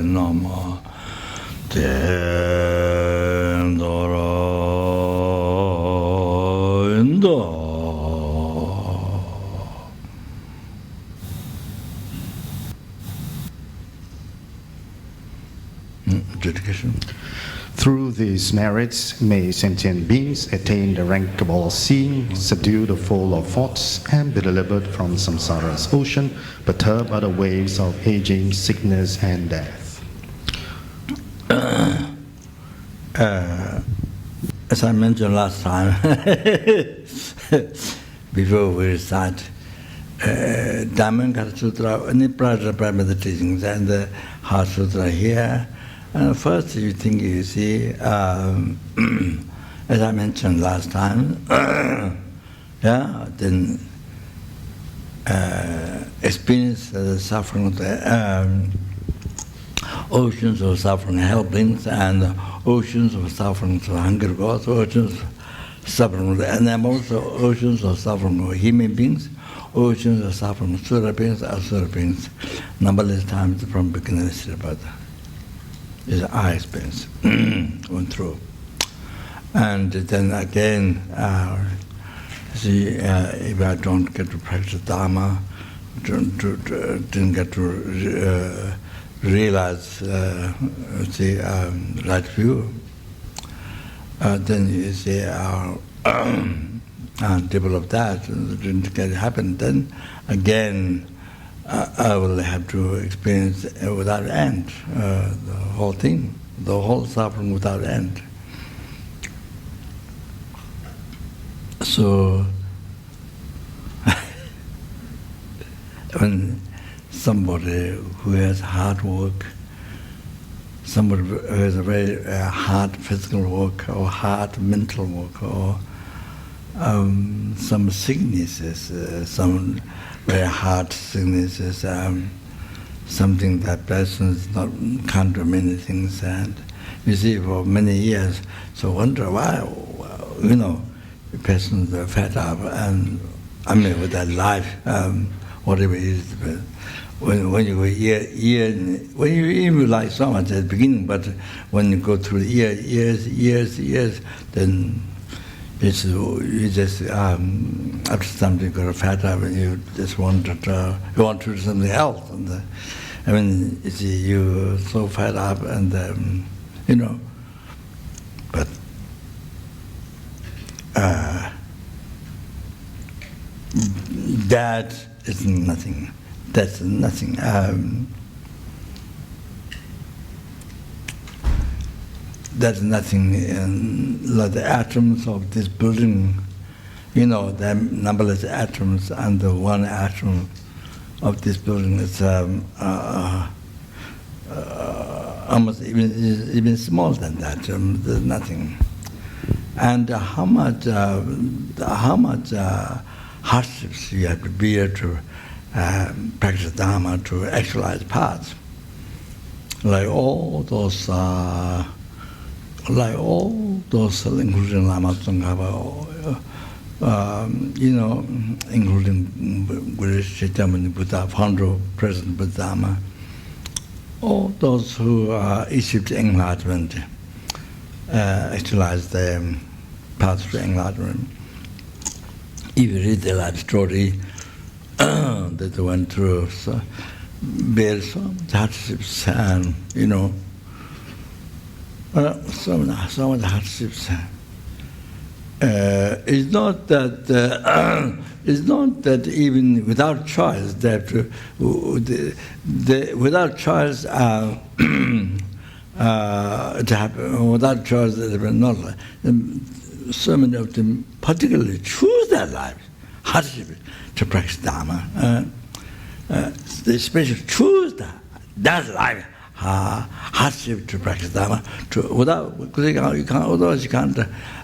Nama Tendora Inda dedication. Through these merits, may sentient beings attain the rankable seeing, subdue the flow of thoughts, and be delivered from samsara's ocean, perturbed by the waves of aging, sickness, and death. As I mentioned last time, before we recite Dhammapada Sutra, Nibbana teachings, and the Heart Sutra here. First, you think, you see, as I mentioned last time, yeah, then experience the suffering of the oceans of suffering helplings, and oceans of suffering to hunger gods, oceans of suffering of the animals, oceans of suffering of human beings, oceans of suffering of Sura beings, Asura beings, numberless times from beginning to about is our experience went through. And then again, see, if I don't get to practice Dharma, didn't get to realize, see, right view, then you see, develop that, didn't get it happen, then again, I will have to experience without end, the whole thing, the whole suffering without end. So, when somebody who has hard work, somebody who has a very hard physical work, or hard mental work, or some sicknesses, some very hard sicknesses, something that person can't do many things, and you see for many years, so wonder why, you know, the person's fed up, and I mean with that life, whatever it is, when you when you even like so much at the beginning, but when you go through the years, then it's, you just after something got fed up, and you just want to do something else, and I mean, you see, you're so fed up, and you know, but that is nothing. That's nothing. That's nothing like the atoms of this building, you know, the numberless atoms, and the one atom of this building is almost even smaller than that. There's nothing. And how much hardships you have to bear to practice Dharma, to actualize paths, like all those. Including Lama Tsongkhapa, you know, including bodhichitta Buddha, founder of present Buddha, all those who achieved enlightenment, actualize the path to enlightenment. If you read the life story that they went through, so bear some hardships, and you know, so much hardships. It's not that even without choice that without choice to happen. Without choice, not so many of them particularly choose that life, hardship, to practice Dharma. They especially choose that life. Hardship to practice Dharma, because you can't, otherwise you can't.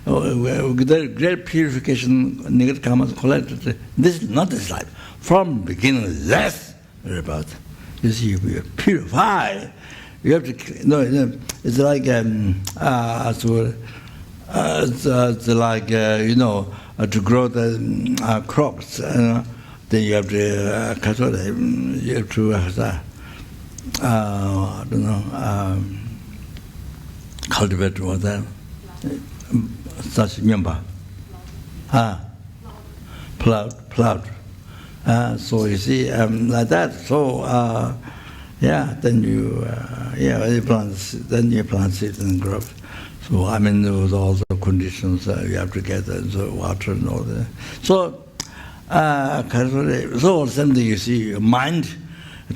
With great purification, negative karmas collected. This is not this life. From beginning, less about. You see, you purify. You have to. No, it's like it's like you know, to grow the crops. Then you have to you have to I don't know, cultivate what that, such member. Plowed. So you see, like that. So then you plant seeds and grow. So I mean, with all the conditions you have to get the water and all that. So so something you see, mind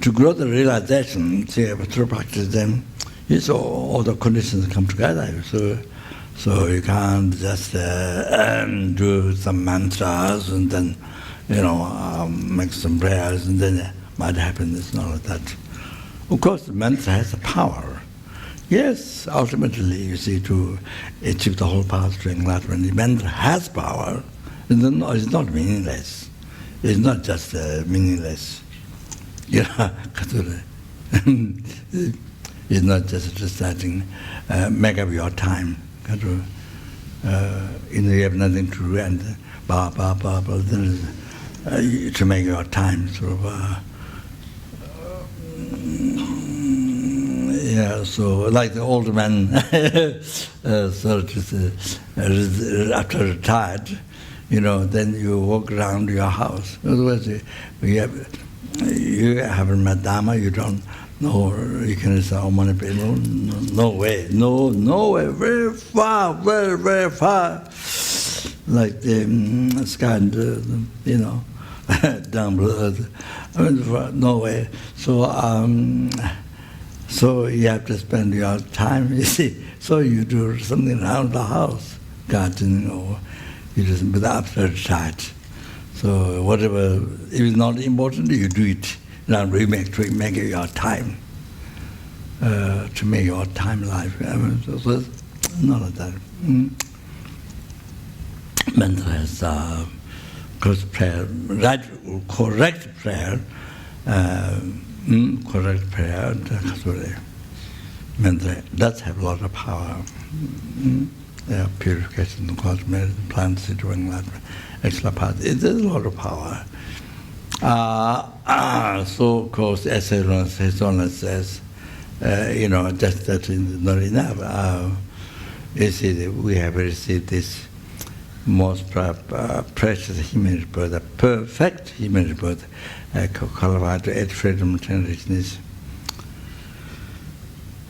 to grow the realization, through practice, then it's all the conditions come together. So you can't just do some mantras and then, make some prayers and then it might happen. It's not like that. Of course, the mantra has a power. Yes, ultimately, you see, to achieve the whole path to enlightenment, the mantra has power. It's not meaningless. It's not just meaningless. It's not just reciting, make up your time. You have nothing to do and to make your time sort of. So like the old man, after retired, then you walk around your house. Otherwise, you haven't met Dharma, you don't know, you can say, oh, many people, no way, very far, very far. Like the sky and down below earth. I mean, no way. So you have to spend your time, you see. So you do something around the house, gardening, or you just without tired. So whatever, if it's not important, you do it. Now to make your time, to make your time life. I mean, so not like that. Mental has correct prayer, correct prayer, mental does have a lot of power. Purification, cosmetic, plant, situation, extra part. It has a lot of power. So of course, as Hezonah says, just that is not enough. You see, we have received this most precious human birth, a perfect human birth, qualified to add freedom and richness.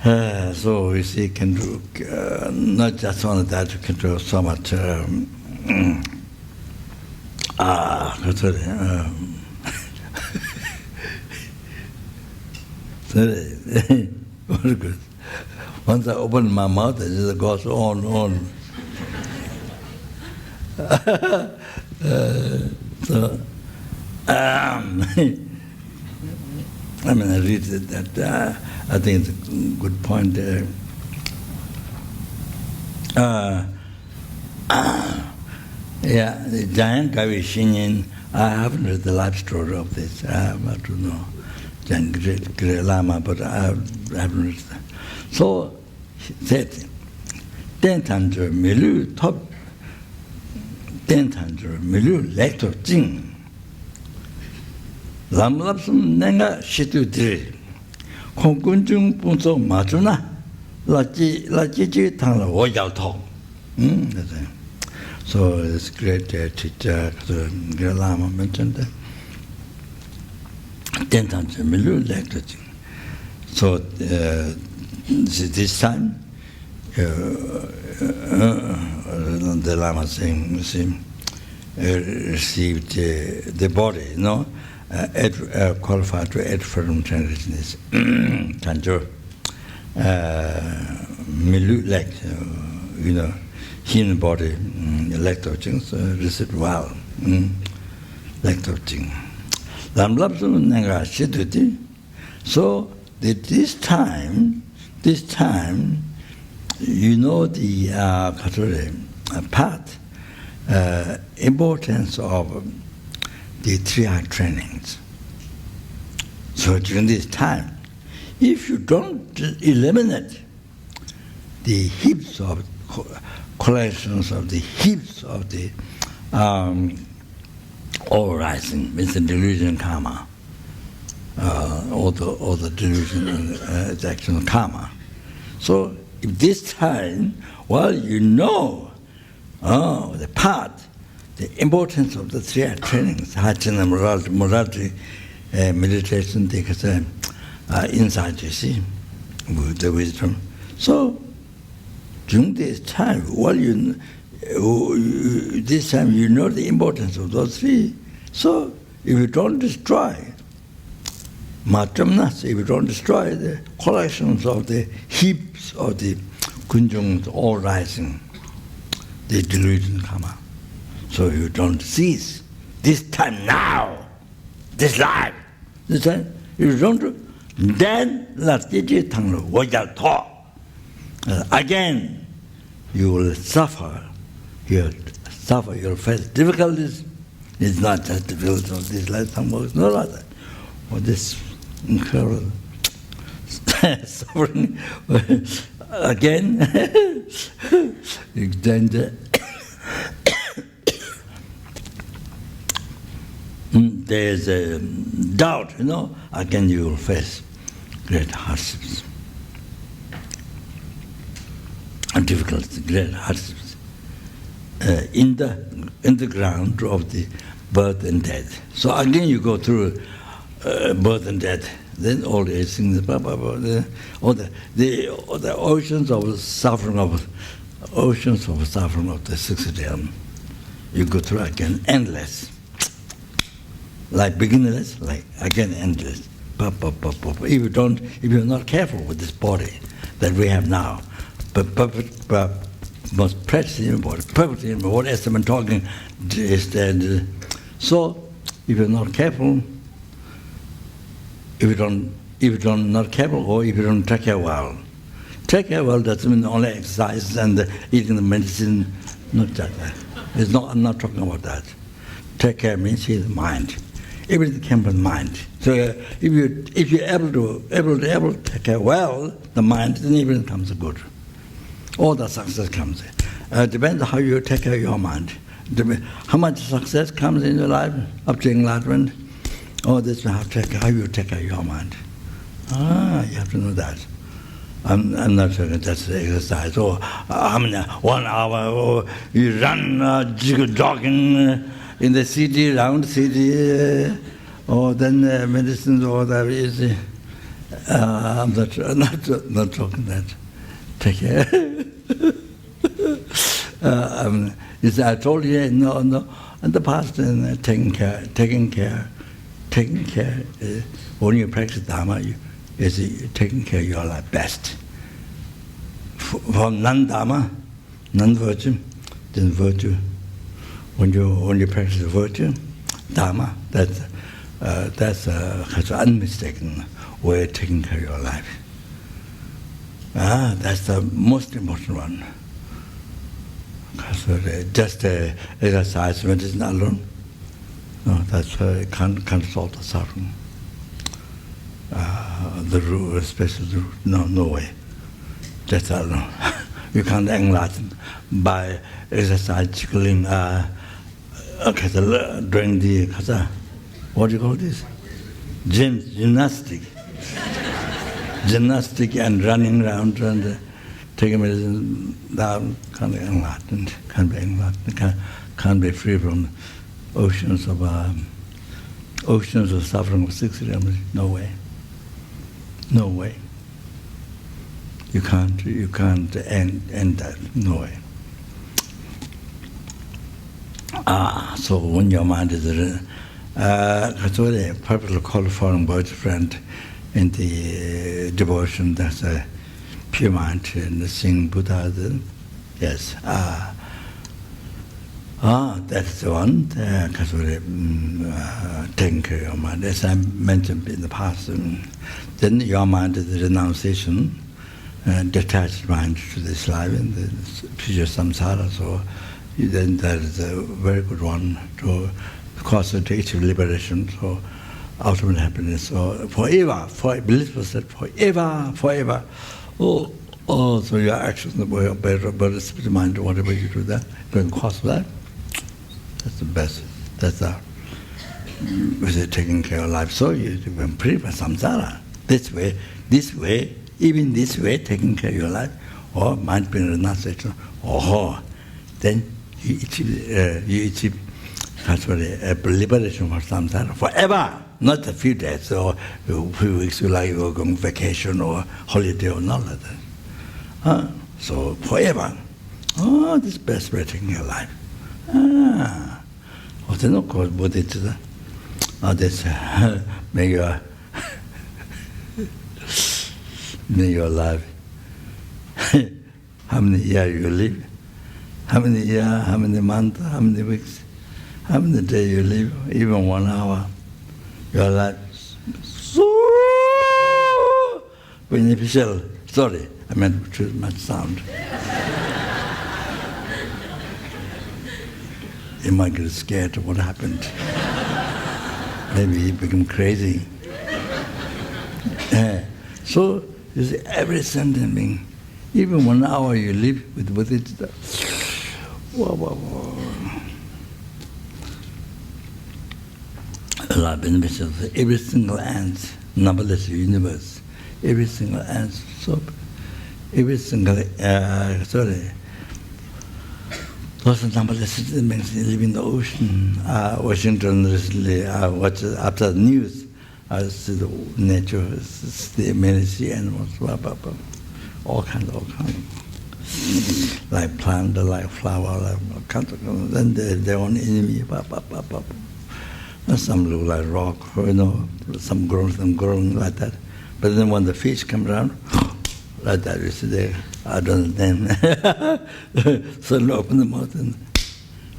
So you see, can do not just only that, you can do so much. Very good. Once I open my mouth, it just goes on. I mean, I read that. I think it's a good point. The giant Kavi Shinyin, I haven't read the life story of this. I don't know. Giant Great Lama, but I haven't read that. So, he said, Tentanjo Milu top Tentanjo Milu lector Jing. Lamlapsum Nenga Shitu Dri. Kongunjung Punso Majuna, Laji Tangla Woyao Tong. So, this great teacher, Great Lama mentioned that. Tentanjo Milu lector Jing. So, this time, the Lama saying, received the body, qualified to add from transcendence. Tanjo, Milu like, human body, lector Jing, so received well, lector Jing. Lam Lapsum Nanga Shiduti. So, this time, the path, importance of the 3 trainings. So during this time, if you don't eliminate the heaps of collections of the heaps of the all rising, means the delusion karma, all the delusion is actual karma. So if this time, you know the path, the importance of the three trainings, hachana, morality, meditation, because insight, you see, with the wisdom. So during this time, this time you know the importance of those three. So if you don't destroy matramnas, if you don't destroy the collections of the heaps of the kunjungs all rising, the delusion karma. So you don't cease this time now, this life. This time, if you don't do, then again you will suffer. You'll face difficulties. It's not just difficulties of this lifetime, no other. For this incredible suffering again. Then there's a doubt, again you will face great hardships and difficulties, great hardships in the ground of the birth and death. So again you go through birth and death, then all these things, all the oceans of suffering of the sixth realm. You go through again, endless. Like beginnerless, like again endless. If you're not careful with this body that we have now, but most precious in your body, perfect in your body, as I've been talking, is that. So if you're not careful, if you're not careful, or if you don't take care well doesn't mean only exercise and eating the medicine. Not just that. I'm not talking about that. Take care means the mind. Everything came from mind. So if you're able to take care well the mind, then everything comes good. All the success comes. Depends on how you take care of your mind. How much success comes in your life up to enlightenment. Oh, this is how you take care of your mind. You have to know that. I'm not talking just exercise. Or 1 hour, or you run, jogging in the city, around the city, or then medicines, or that is. I'm not talking that. Take care. I told you, no. In the past, taking care. When you practice Dharma, is taking care of your life best. From non-Dharma, non-virtue, then virtue. When you practice virtue, Dharma, that's an unmistaken way of taking care of your life. That's the most important one. Because just exercise medicine alone, no, that's can't solve the suffering. The root, especially the root, no way. That's alone. You can't enlighten by exercise, during the what do you call this? Gymnastic. Gymnastic and running around and taking medicine down, can't be enlightened, can't be free from oceans of suffering of 60 realms. No way. No way. You can't end that. No way. So when your mind is perfectly qualified boyfriend in the devotion, that's a pure mind and sing Buddha. Yes. That's the one. Taking care of your mind, as I mentioned in the past. Then your mind is the renunciation, detached mind to this life and the future samsara. So then that is a very good one to cause it to achieve liberation. So ultimate happiness. So forever, blissful state, forever. Oh, so your actions, but spirit mind, whatever you do that, going to cause that. That's the best. That's with taking care of life. So you can purify samsara. This way, even this way, taking care of your life, or mind being renunciation, then you achieve liberation from samsara forever, not a few days or a few weeks, like you're going on vacation or holiday or not like that. So forever. This is best way taking your life. What's no called bodhichitta? This make your life. How many years you live? How many years, how many months, how many weeks, how many days you live? Even 1 hour. Your life so beneficial. Sorry, I meant too much sound. You might get scared of what happened. Maybe you become crazy. So, you see, every sentient being, even 1 hour you live with it, a lot of beneficial. Every single ant, numberless universe, every single ant, so every single, those numberless beings live in the ocean. Washington recently, after the news, I see the nature, see many sea animals, all kinds. Like plant, like flower, like all kinds of, then their own enemy, Some look like rock, some growing like that. But then when the fish come around, like that, you see there, I don't know them. Suddenly open the mouth and,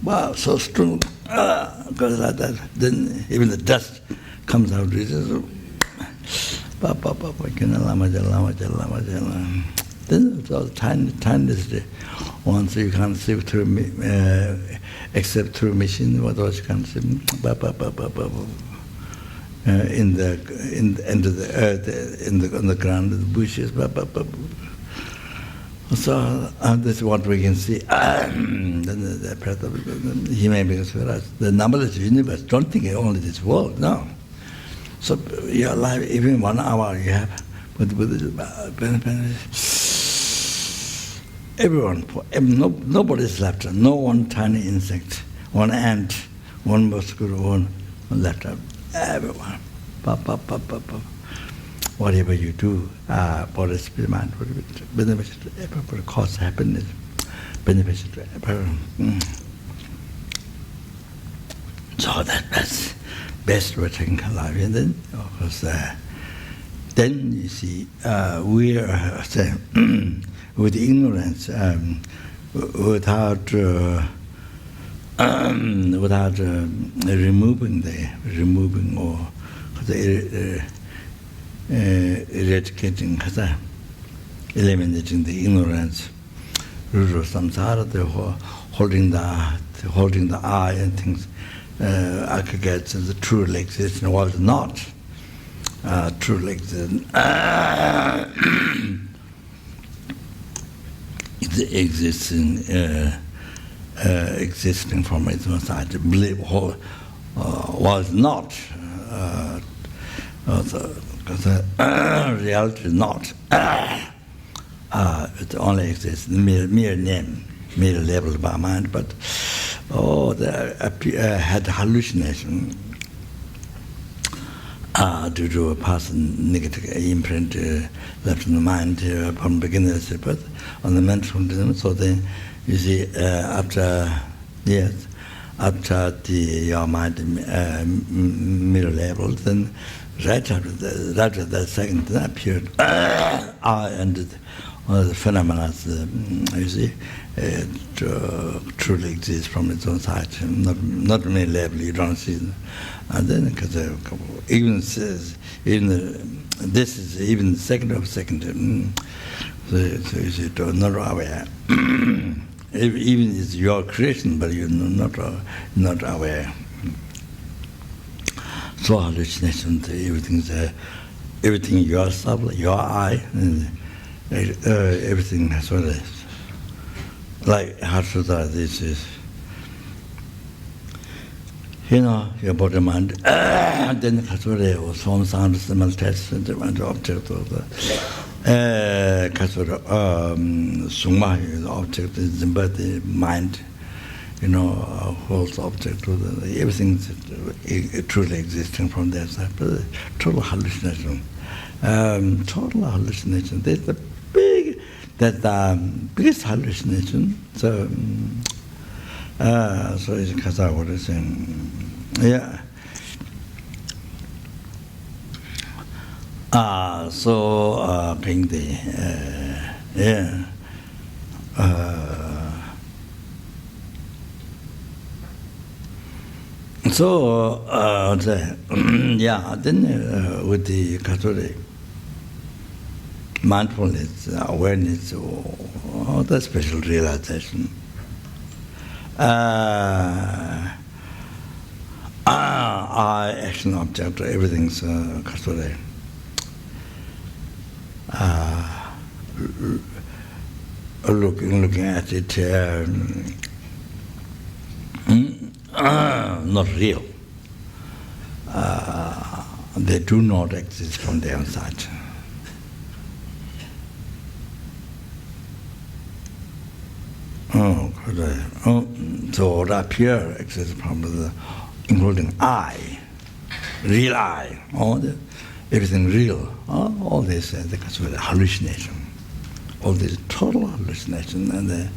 wow, so strong, goes like that. Then even the dust comes out. Then it's all tiny. Once you can't see through, except through machine, what else you can see? In the earth, on the ground, the bushes. So this is what we can see. Then the breath of human beings for us. The numberless universe. Don't think only this world. No. So your life, even 1 hour you have, with everyone, nobody is left. No one tiny insect, one ant, one mosquito, one left out. Everyone. Whatever you do, body, spirit, mind, beneficial to everybody, cause happiness, beneficial to everyone. So that's best way taking life. And then, of course, then you see, we are with ignorance, without removing or eradicating, eliminating the ignorance, root of samsara, holding the I and things, aggregates the truly exist in the world, not truly exist. Existing from its own side, to believe was not, because reality is not. It only exists, mere name, mere level by mind, but had hallucination due to a past negative imprint left in the mind from beginner's birth on the mental condition. So then, you see, after your mind mirror level, then right after that second period, and the phenomena, you see, truly exists from its own side, not mere level, you don't see. And then, because even this is even the second of second, so you see, not aware. Even it's your creation, but you're not aware. So hallucination, everything yourself, your I, and everything as well as. Like Hatsuda, this is your body mind, then Kasura was form sound, smell, taste, and the object of the Kasura, Suma, the object is the body, mind, holds object to the everything truly existing from their side, but total hallucination. Total hallucination. That's the biggest hallucination. So, it's Kasa what is saying. Yeah. King Day. Yeah. Then with the Catholic mindfulness, awareness, all the special realization. I action object, everything's Catholic. Looking at it, not real. They do not exist from the outside. So that pure exists from including I, real I, everything real. All this because of hallucination. All this total hallucination, and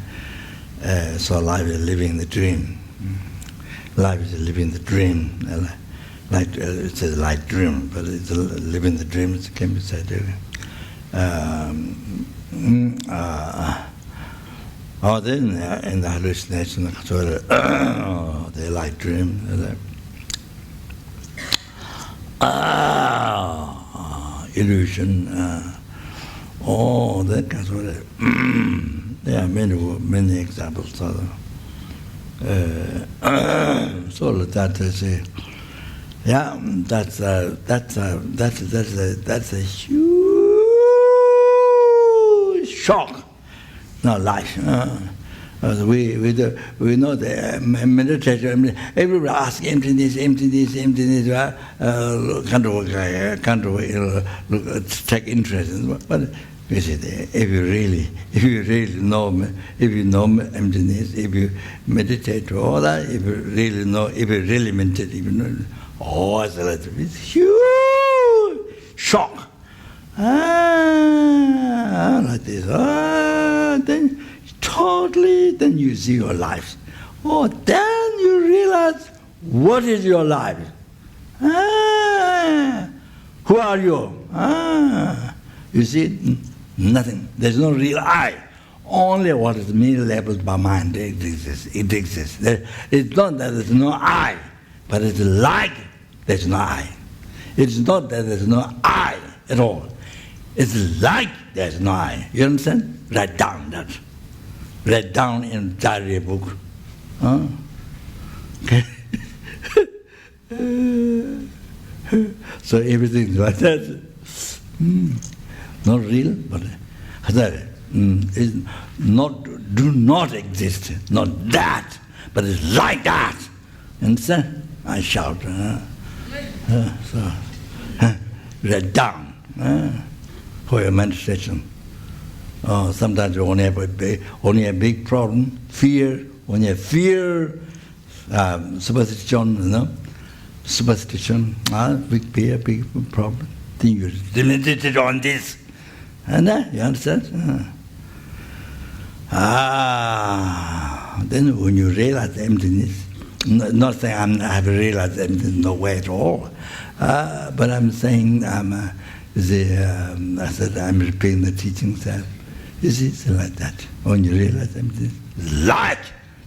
so life is living the dream. Life is living the dream. Like it's a light dream, but it's living the dream. It can be said. Then in the hallucination, the light dream. Illusion. That kind of. There are many examples. So that is that's a huge shock. No life. We know the meditation. Everybody asks emptiness. Take interest in it. But you see, if you really know emptiness, if you meditate all that, if you really meditate, it's huge shock. Like this. Then you see your life. Then you realize what is your life. Who are you? You see, nothing. There's no real I. Only what is merely labeled by mind. It exists. It's not that there's no I, but it's like there's no I. It's not that there's no I at all. It's like there's no I. You understand? Write down that. Write down in diary book. Okay. So everything like that. Not real, but is not do not exist. Not that, but it's like that. Understand? I shout. Write down for your meditation. Sometimes you only have a big problem, fear. When you have fear, superstition, big fear, big problem. Then you meditate on this, and you understand? Then when you realize emptiness, not saying I have realized emptiness, no way at all, but I'm saying I said I'm repeating the teachings that. You see, it's like that. When you realize emptiness, light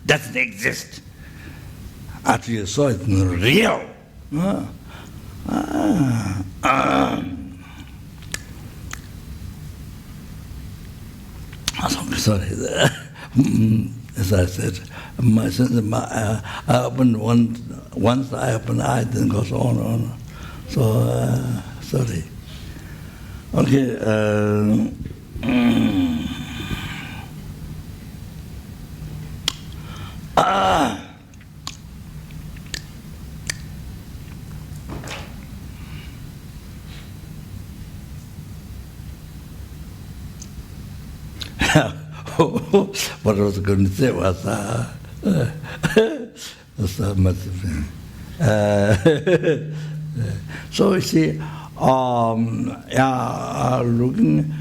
doesn't exist. After you saw it, it's not real. Sorry. As I said, I opened once I open eye, then goes on. So, sorry. Okay. what I was going to say was so much so you see, looking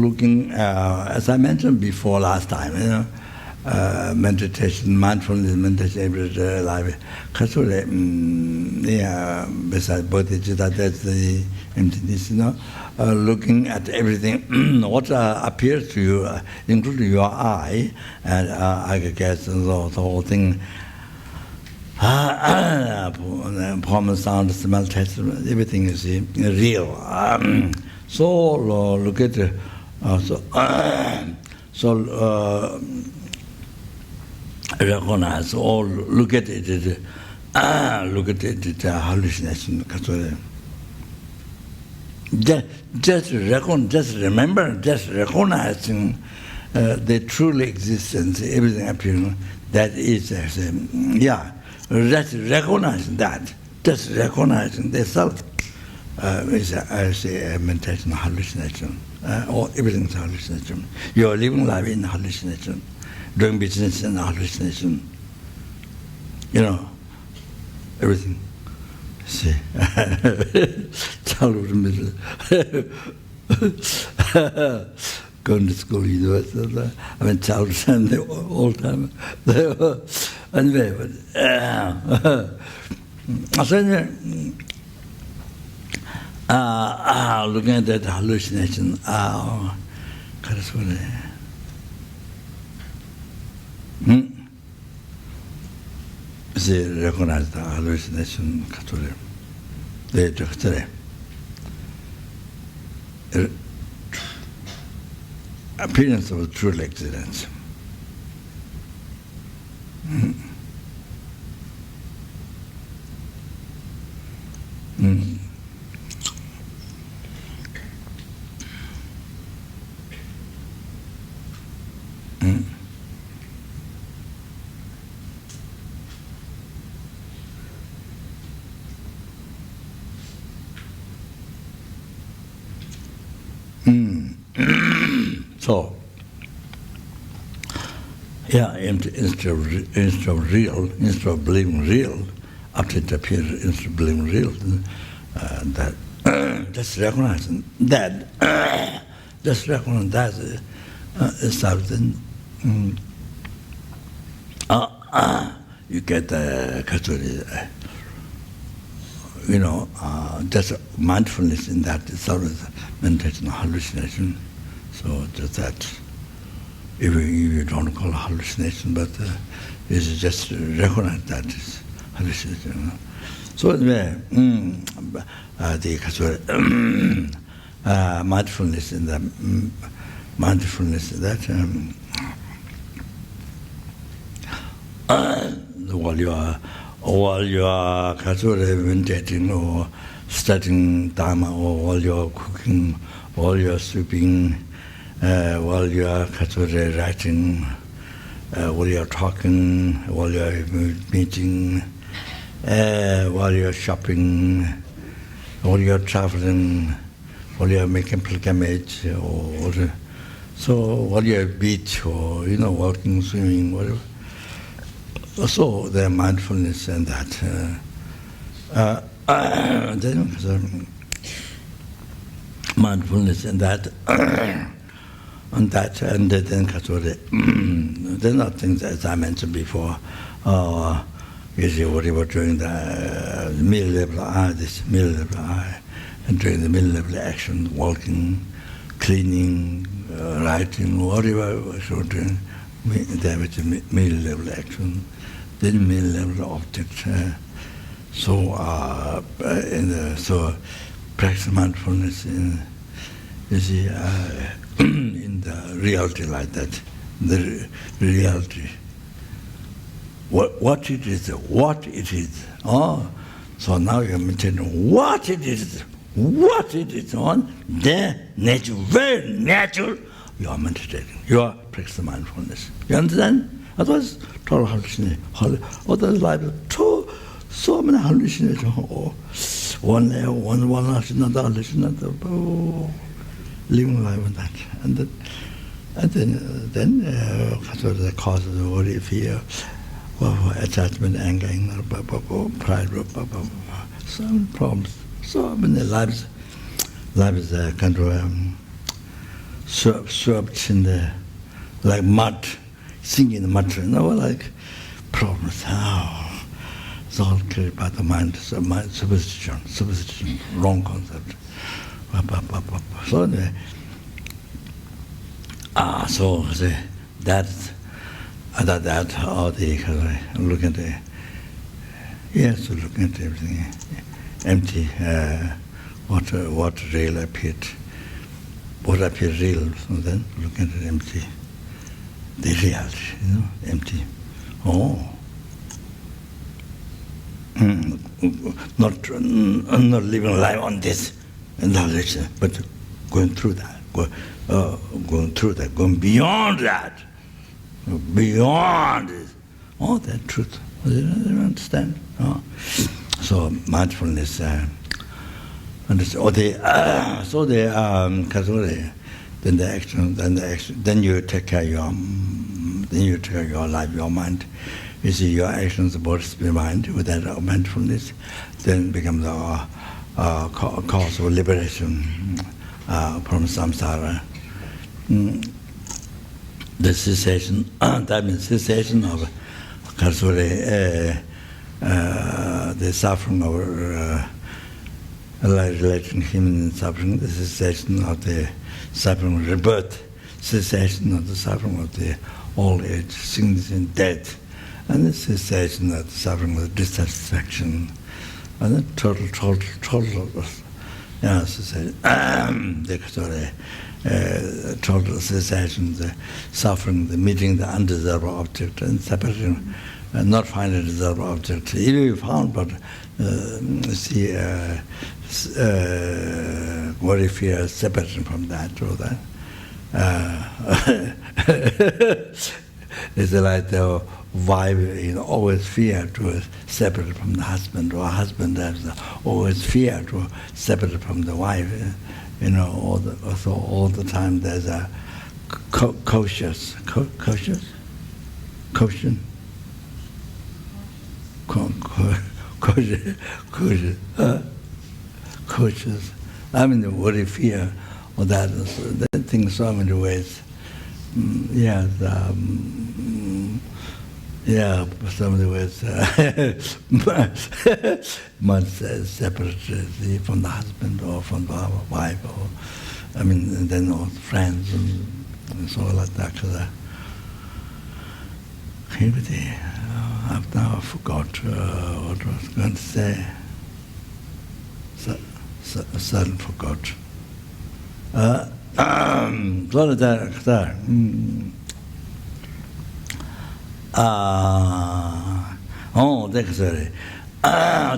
looking as I mentioned before last time, you know, meditation, mindfulness, meditation, everyday life. Besides bodhichitta, that's the emptiness, you know, looking at everything, what appears to you, including your eye, and I guess the whole thing, form, sound, smell, taste, everything is real. So look at recognize or look at it, hallucination. Just remember, just recognizing the truly existence, everything appearing. That is, just recognizing that, just recognizing the self is, I say, a meditation hallucination, or everything's hallucination. You're living life in hallucination. Doing business in hallucination, you know, everything. See, childhood, middle, going to school, university. I mean, childhood and the all time. Anyway, so looking at that hallucination, they recognize the hallucination, the appearance of true existence. So, instead of believing real, after it appears, instead of believing real, that just recognizing that, just recognize that is something. You get you know, just mindfulness in that itself is meditation hallucination. So just that, if you don't call it hallucination, but it's just recognize that it's hallucination. So anyway, the mindfulness in the that while you are meditating or studying Dharma, or while you are cooking, while you are sweeping, while you are writing, while you are talking, while you are meeting, while you are shopping, while you are traveling, while you are making pilgrimage, or so while you are at beach, or you know, walking, swimming, whatever. So the mindfulness and that. Mindfulness and that, and then there are things, as I mentioned before. You see, whatever during the middle level, this middle level, and during the middle level action, walking, cleaning, writing, whatever, so doing, there was a middle level action, then middle level object. So practice mindfulness in, you see, in the reality like that, the reality. What it is. Oh, so now you're meditating what it is on the nature, very natural. You are meditating. You are practicing mindfulness. You understand? Otherwise, total hallucination. Otherwise, life is so many hallucinations. Oh, one hallucination, another hallucination. Oh, living life with that. And then so the causes of worry, fear, attachment, anger, pride, some problems. So many lives is kind of swept in the, like mud, sinking in the mud, like problems. It's all created by the mind, superstition, wrong concept. So anyway, so that all the look at the, yes, look at everything empty. What real appeared, what appeared real. So then look at it empty. The reality, empty. Not living life on this knowledge, but going through that, going beyond that, beyond it. That truth. They don't understand. So mindfulness. Then the action, then you take care of your life, your mind. You see your actions, body, spirit, mind. With that mindfulness, then becomes a cause of liberation from samsara. The cessation, that means cessation of the suffering of relating human suffering, the cessation of the suffering of rebirth, cessation of the suffering of the old age, sickness and death, and the cessation of the suffering of dissatisfaction, and the total total cessation, the suffering, the meeting the undesirable object, and separating, not finding a desirable object. Even you found, but see, worry, fear, separation from that, or that. It's like the wife always fear to separate from the husband, or husband has always fear to separate from the wife. All the time there's a cautious. I mean, the worry, fear, or that thing so many ways. So many ways. Much separate from the husband or from the wife, or and then all friends and so like that. I've now forgot what I was going to say. Suddenly forgot.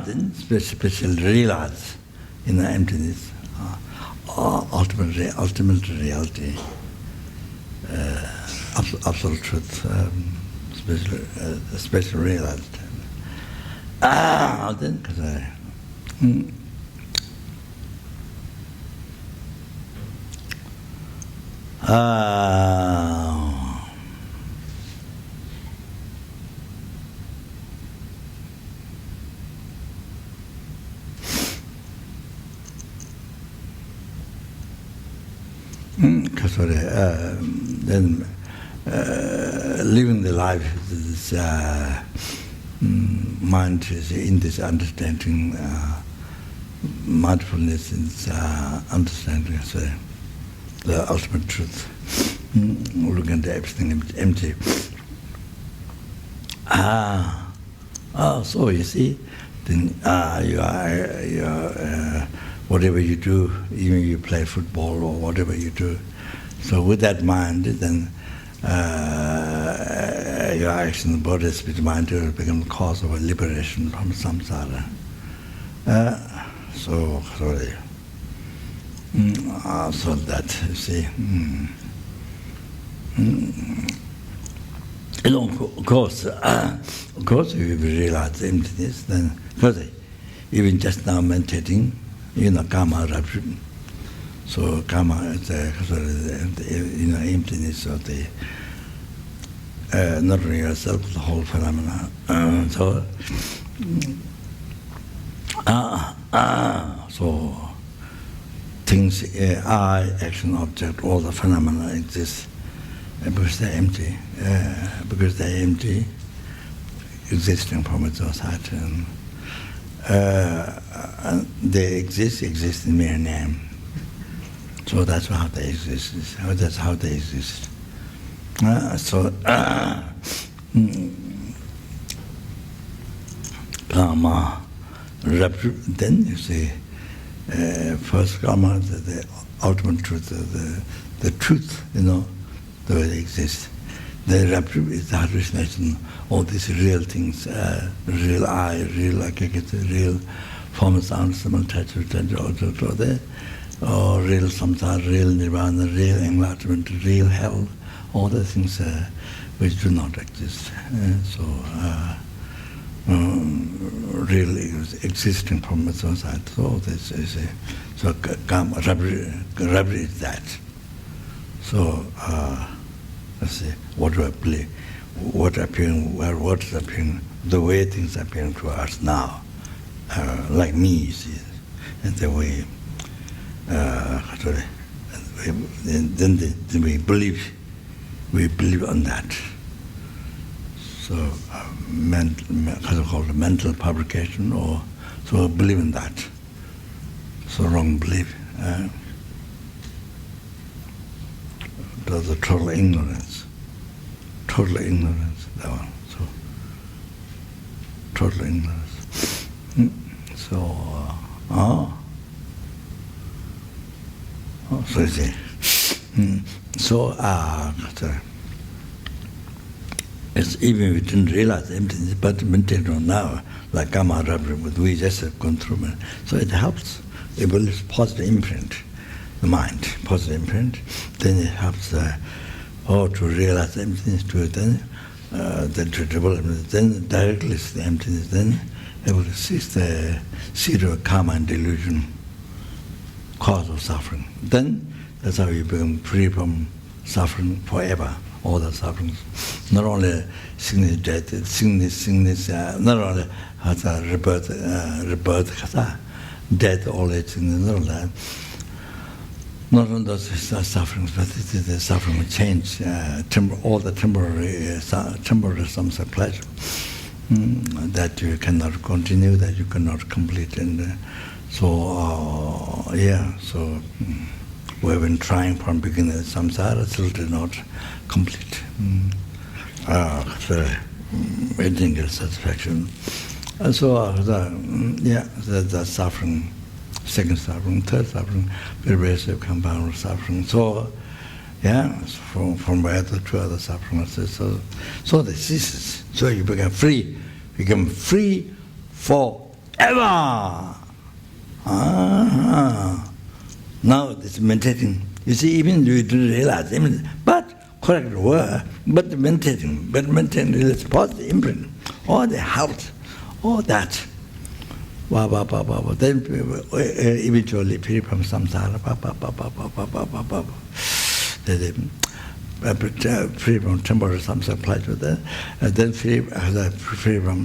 Then special realize in the emptiness, ultimate reality, absolute truth, special realized. Then then living the life is mind is in this understanding, mindfulness is understanding the ultimate truth. Looking at everything empty. So you see, then you are whatever you do, even you play football or whatever you do. So with that mind, then your action, body, spirit, mind will become the cause of a liberation from samsara. So that, you see. And of course, if you realize emptiness, then, because even just now meditating, karma eruption, So karma is the emptiness of the not only yourself, the whole phenomena. So things, I, action, object, all the phenomena exist because they're empty. Because they're empty, existing from its own side. They exist in mere name. So that's how they exist. That's how they exist. Karma, then you see, first karma, the ultimate truth, the truth, the way they exist. The rapture is the hallucination, all these real things, real I, real real form, sound, smell, touch, or real samsara, real nirvana, real enlightenment, real hell, all the things which do not exist. Really existing from its own side. So this is karma, rubber is that. So let's see, what do I believe? What is appearing? The way things are appearing to us now, like me, you see, and the way. Then we believe on that. So called mental fabrication, or so believe in that. So wrong belief. There's a total ignorance. Total ignorance, that one. So total ignorance. It's even we didn't realize emptiness, but maintain on now, like karma rubber, we just have gone through. So it helps. It will positive imprint, the mind, positive imprint. Then it helps to realize emptiness to to develop. Then directly see the emptiness. Then able to see the seed of karma and delusion, cause of suffering. Then that's how you become free from suffering forever. All the sufferings, not only sickness, death, not only rebirth, death, all that sickness, not only those sufferings, but it is the suffering will change, all the temporary sums of pleasure that you cannot continue, that you cannot complete, and we've been trying from beginning samsara, still did not complete. Waiting for satisfaction. The suffering, second suffering, third suffering, pervasive compound suffering. So, from where to two other sufferings. So this ceases. So you become free forever. Now it's meditating. You see, even you didn't realize, but correct word, but meditating is positive imprint, all the health, all that. Then eventually free from samsara, free from temporary samsara pleasure, then free from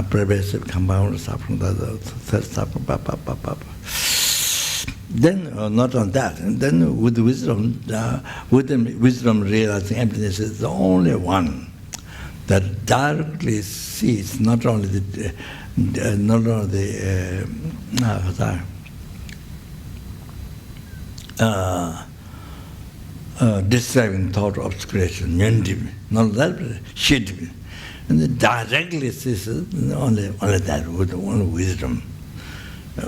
pervasive compound suffering, the third suffering, Then, not on that, and then with wisdom realizing emptiness is the only one that directly sees not only the disturbing thought obscuration, not that, but shit, and it directly sees only that with only wisdom. Right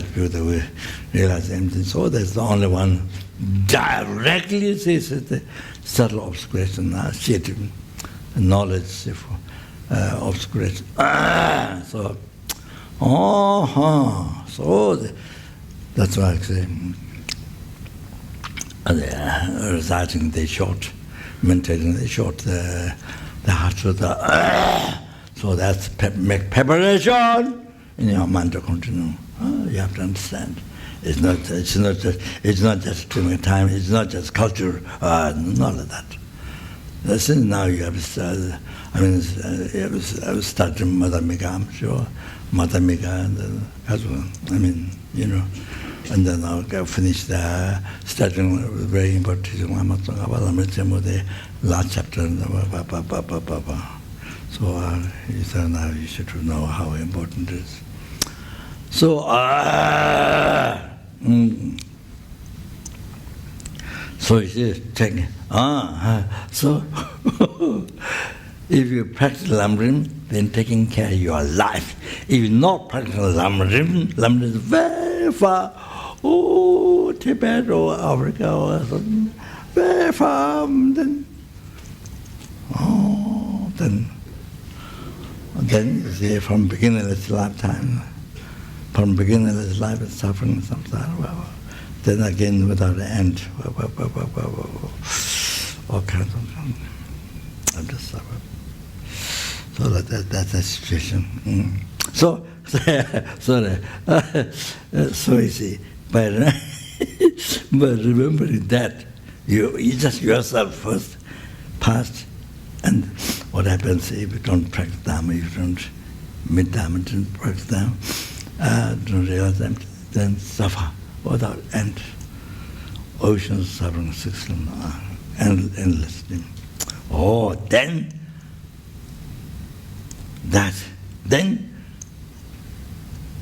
view that we realize emptiness. So that's the only one directly sees the subtle obscuration, knowledge obscuration. So that's why I say reciting the short, meditating the short, the heart of the. So that's make preparation, in your mind to continue. You have to understand. It's not just too time. It's not just culture. None of that. Since now you have started. I was starting Madhamika, I'm sure. Madhamika and I mean, you know. And then I'll finish starting very important teaching the last chapter. So now you should know how important it is. So, so you see, taking, so if you practice Lamrim, then taking care of your life. If you not practice Lamrim, Lamrim is very far, Tibet or Africa or something, very far, then you see, from beginningless lifetime, from beginningless life is suffering, samsara, then again without end, all kinds of just suffer. So that's the situation. So you see, but remembering that, you just yourself first, past, and what happens if you don't practice Dharma, if you don't meet Dharma, don't practice Dharma, don't realize them, then suffer without end. Oceans suffering, endlessly. Then,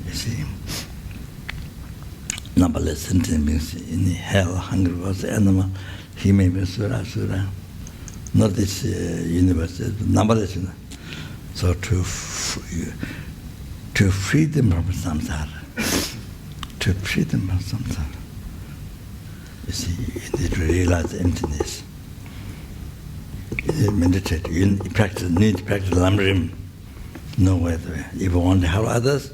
you see, numberless sentient beings in hell, hungry for the animal, he may be Sura, not this universe, numberless. So to free them from samsara, you see, you need to realize emptiness. You meditate, you need to practice Lamrim. No way. If you want to help others,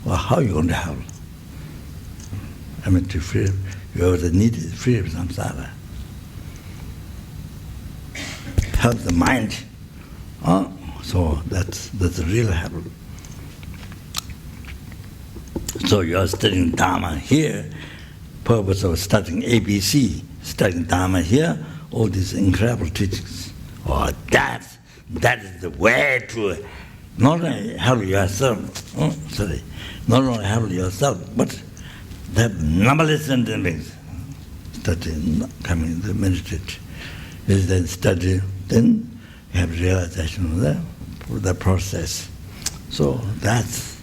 well, how are you going to help? I mean, to free, you have the need to free of samsara. Help the mind. So that's the real help. So you are studying Dharma here, purpose of studying ABC, studying Dharma here, all these incredible teachings. That is the way to not only help yourself, not only help yourself, but the numberless things. Study, coming to meditate, is then study, then you have realization of the process. So that's,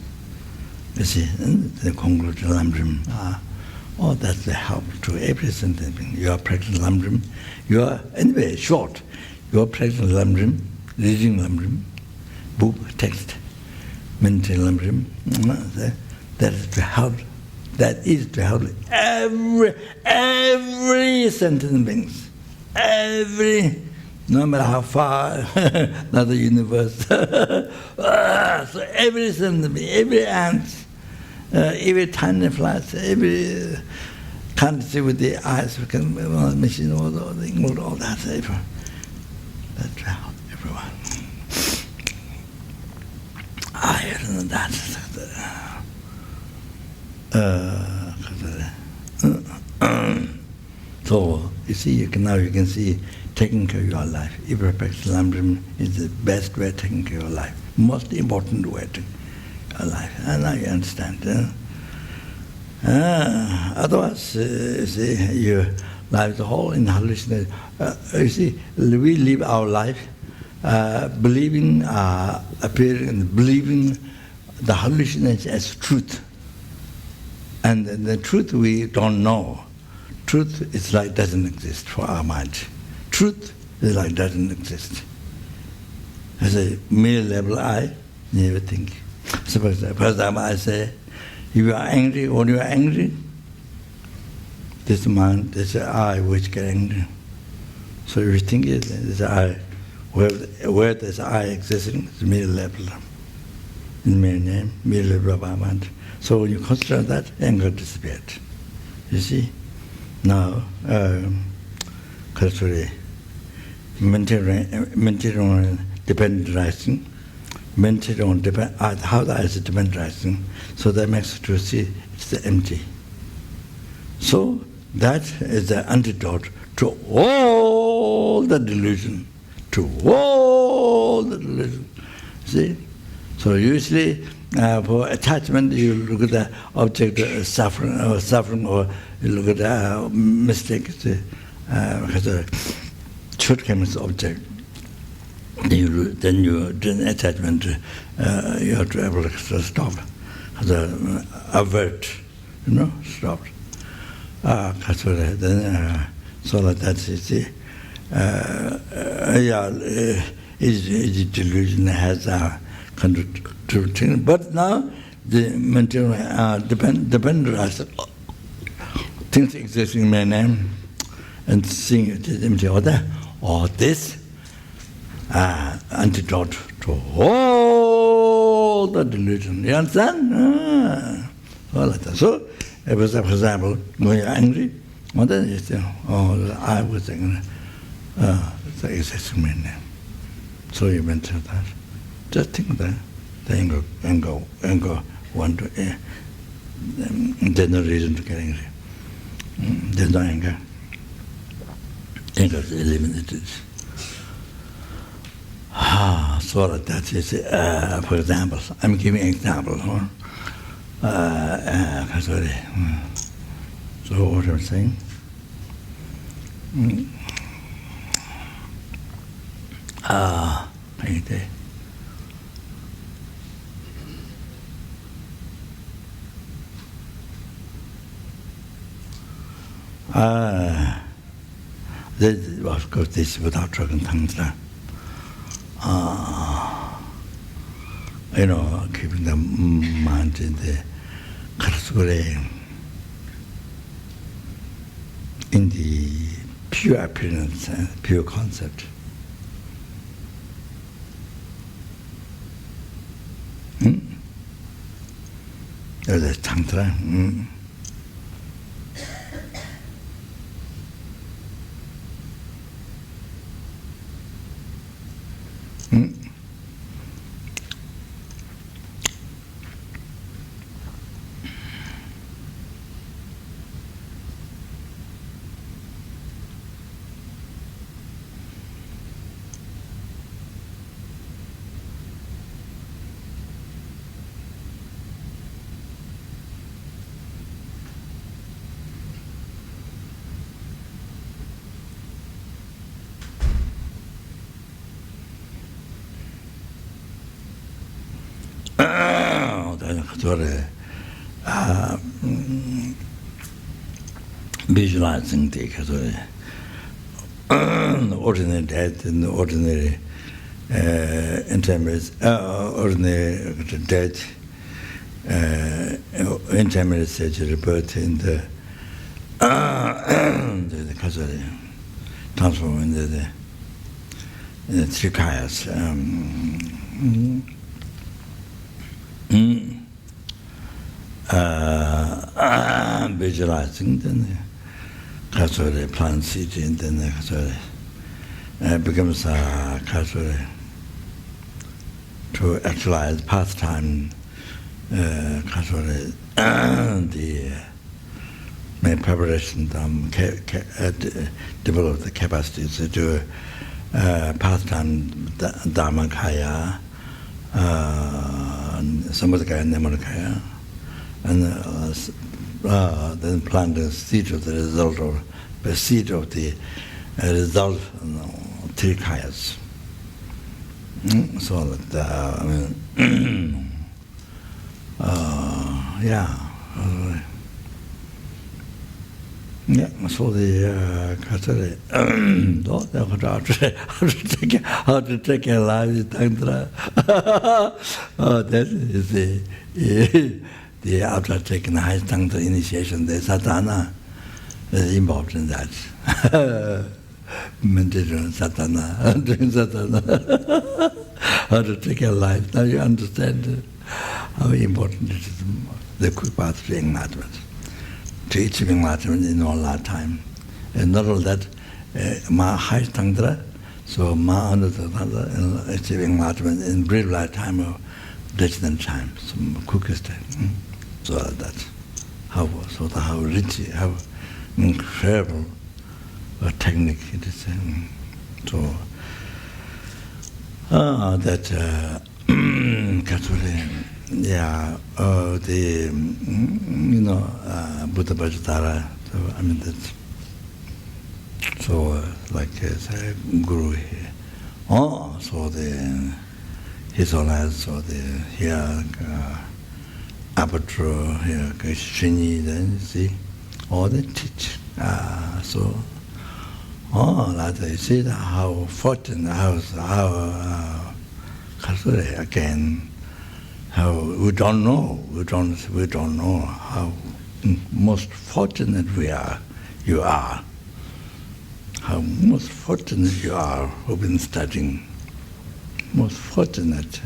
you see, the conclusion Lamrim. That's the help to every sentient being. You are practicing Lamrim. You are, anyway, short. You are practicing Lamrim, reading Lamrim, book, text, meditating Lamrim. That is to help every sentient beings. No matter how far, not the universe. So every sentient being, every ant, every tiny fly, every can't see with the eyes, we can machine all that. That's how everyone. So you see, now you can see taking care of your life. If you practice Lamrim is the best way of taking care of your life, most important way to your life. And now you understand. Otherwise, you see, your life is all in hallucination. You see, we live our life believing, appearing and believing the hallucination as truth. And the truth we don't know. Truth is like doesn't exist for our mind. Truth is like doesn't exist. As a mere level I never think. Suppose the first time I say, if you are angry, when you are angry, this mind, this I which get angry. So if you think it, this I, where this I existing, it's mere level. In mere name, mere level of our mind. So when you consider that, anger disappeared. You see? Now, culturally, maintaining dependent rising, meditate on how the eyes are depend rising, so that makes it to see it's the empty. So that is the antidote to all the delusion, See? So usually for attachment you look at the object suffering or you look at the mistake, because the shortcomings object. Then attachment you have to be able to stop, avert, stop. Then so like that is delusion has a contributing, but now the material depend things existing in my name and seeing it is empty or this antidote to all the delusion. You understand? So, for example, when you're angry, then you say, I was angry. It's existing in my name. So you mention that. Just think that the anger want to. There's no reason to get angry. There's no anger. Anger is eliminated. So that is, for example, I'm giving an example. Sorry. So what I'm saying? Of course, this without talking tongues. Keeping the mind in the in the pure appearance and pure concept. There's a tantra. Visualizing the ordinary death and the ordinary ordinary death, intermediate stage rebirth in the transform into the three kayas. Visualizing, then plant seed, and then becomes to actualize pastime, the main preparation, develop the capacities to do pastime, dharmakaya, samadhikaya, nirmanakaya, and then plant the seed of the result of the seed of the result, three kayas. So that so the how to take a life tantra. That is the after taking the highest tantra initiation, the sadhana is involved in that. Meditation, sadhana, doing sadhana. How to take a life. Now you understand how important it is, the quick path to enlightenment. To achieving enlightenment in all our time. And not only that, my highest tantra, So ma achieving enlightenment in brief lifetime of distant time, some quickest time. So that's how rich, how incredible a technique it is. So that Catholic, the Buddha Bajatara. So I mean that's so like as a guru here. So the his own so the here aperture here Shini, then you see all the teach. So like you see how fortunate, how again, how we don't know how most fortunate we are. You are. How most fortunate you are who've been studying. Most fortunate,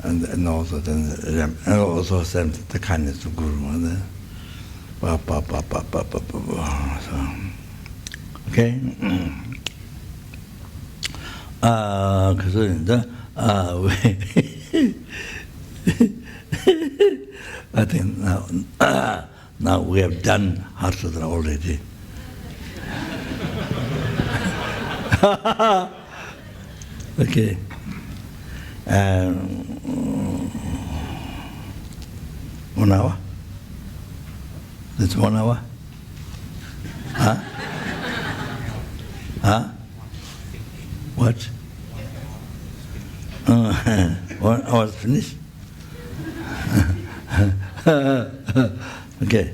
and also then the kindness of Guru. So, okay. I think now we have done Harsutra already. Okay. 1 hour? That's 1 hour? Huh? Huh? What? 1 hour finished? Okay.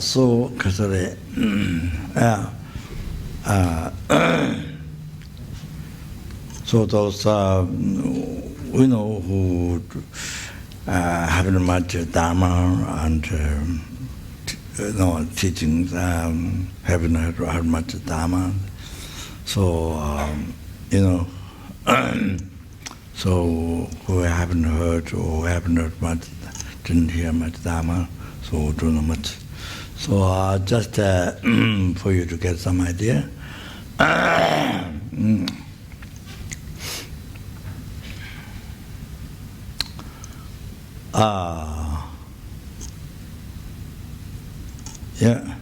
So, so those we know who haven't much Dharma and teachings, haven't heard much Dharma. So so who haven't heard or haven't heard much, didn't hear much Dharma, so don't know much. So just for you to get some idea. Yeah,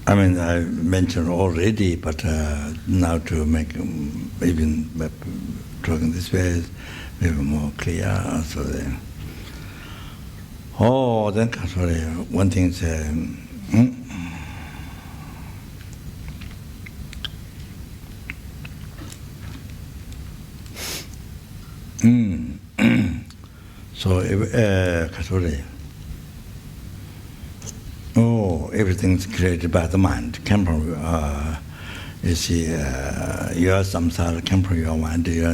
I mean I mentioned already, but now to make even talking this way maybe more clear. So then, sorry. One thing is, so sorry. Everything's created by the mind. You see, your samsara came from your mind, your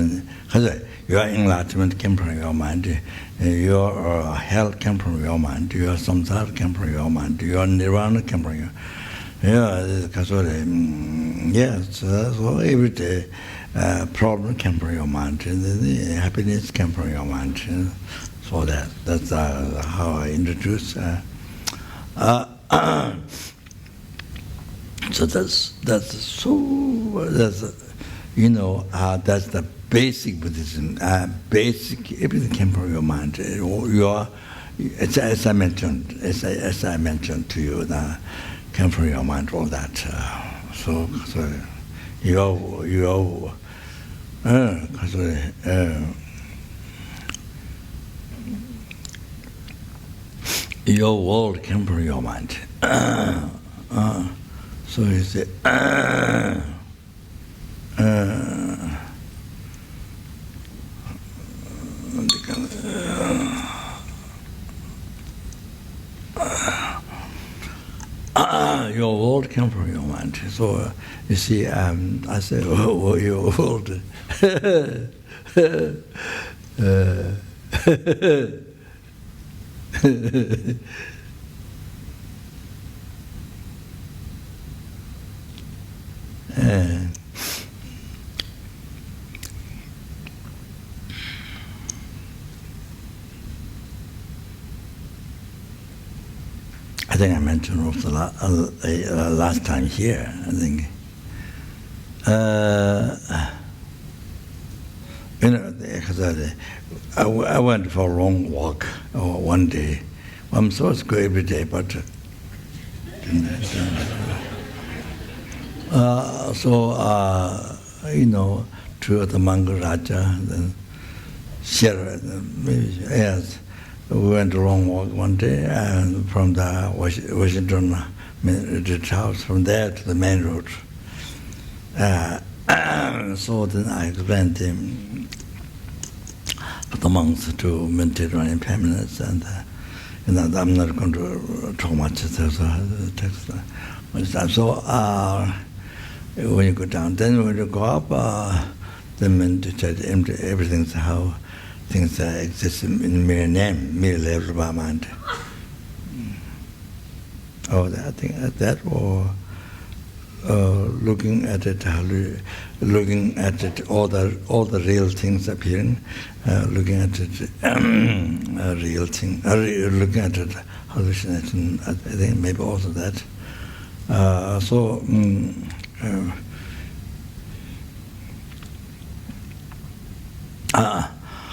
enlightenment came from your mind, your health came from your mind, your samsara came from your mind, your nirvana came from your yes, so every day problem came from your mind, the happiness came from your mind. So that's how I introduce. So that's that's the basic Buddhism. Basic, everything came from your mind. As I mentioned to you, came from your mind. All that. So your world came from your mind. So you say, your world came from your mind. So you see, I say, oh, your world. I think I mentioned also last time here. I think because I went for a long walk one day. I'm supposed to go every day, but to the Mangaraja, then share yes. We went a long walk one day, and from the Washington retreat house, from there to the main road. So then I explained for the monks to meditate on impermanence, and I'm not going to talk much. There's a text. So when you go down, then when you go up, then meditate everything's how things exist in mere name, mere level of mind. I think that, or looking at it, all the real things appearing, looking at it, real thing, looking at it, hallucination. I think maybe also that.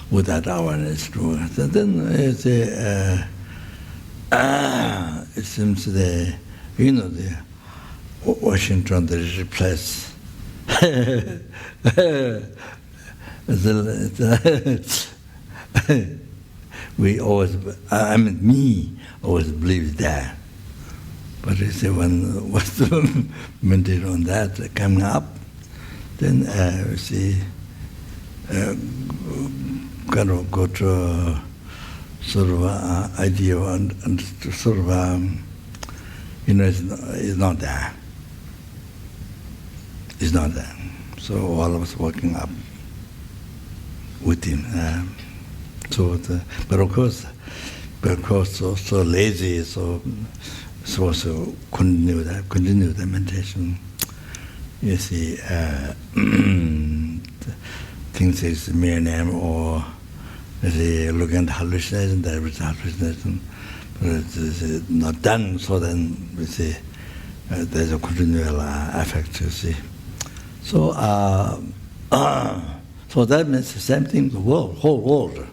With that awareness, then it seems the Washington, the place. We always, me always believed that. But you see, when what's the meditate on that coming up, then you see. Kind of go to a sort of idea and sort of it's not there. It's not there. So all of us working up with him. But of course, so lazy, so continue the meditation. You see. Things is mere name, or looking at hallucination, there is hallucination, but it is not done, so then we see there's a continual effect, you see. So that means the same thing, the world, whole world,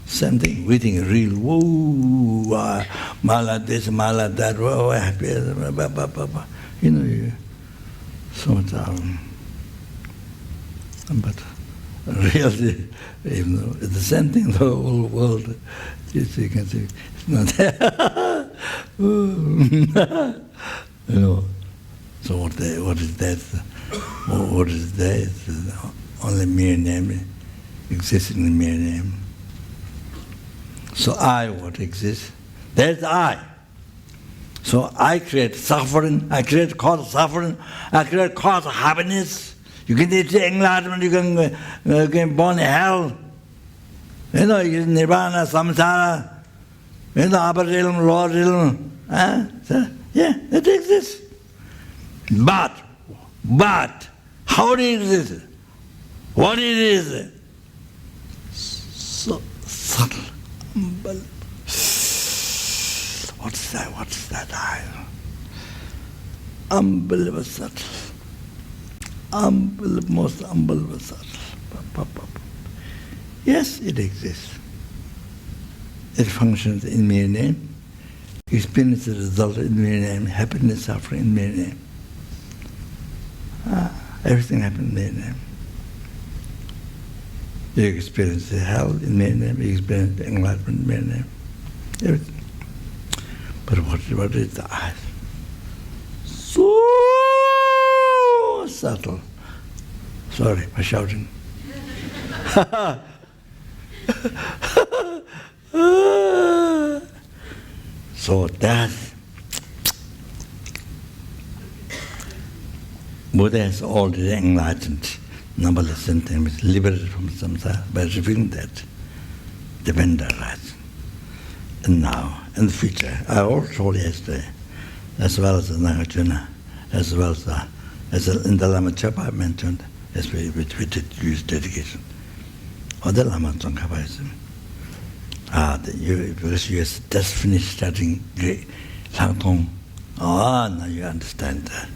same thing, we think real, whoa, mala this, mala that, whoa, happy, so much, but really, even though it's the same thing, the whole world, you can see, it's not there. So what is that? What is there? It's only mere name, existing in mere name. So I, what exists? There's I. So I create suffering, I create cause suffering, I create cause happiness. You can get enlightenment, you can born in hell. You know, nirvana, samsara, you know, upper realm, lower realm. So, yeah, it exists. But, how it exists? What it is? So subtle, unbelievable. What's that? Unbelievable subtle. Most unbelievable subtle. Yes, it exists. It functions in mere name. Experience the result in mere name. Happiness, suffering in mere name. Everything happens in mere name. You experience the hell in mere name. You experience the enlightenment in mere name. Everything. But what is the I? So subtle. Sorry for shouting. So that Buddha has already enlightened numberless sentient, liberated from samsara by revealing that dependent arising. And now, in the future, I also told yesterday, as well as the Nagarjuna, as well as in the Lama Chapa I mentioned, as we did use dedication. Or the Lama Tsongkhapa because you just finished studying Lang Tong. Now you understand that.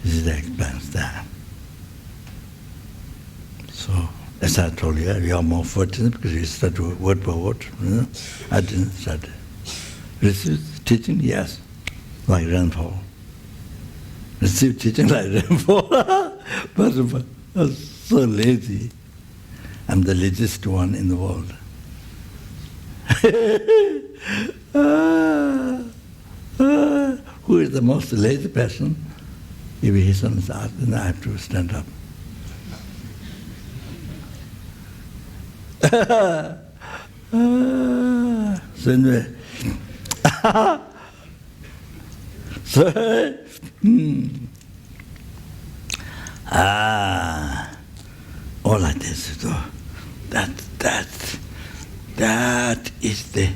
This is the explains that. So, as I told you, we are more fortunate because we study word by word. I didn't study. Receive teaching, yes, like Rinpoche. Receive teaching like Rinpoche, but I'm so lazy. I'm the laziest one in the world. Who is the most lazy person? If he's on his art, then I have to stand up. So anyway, all like this. So that is the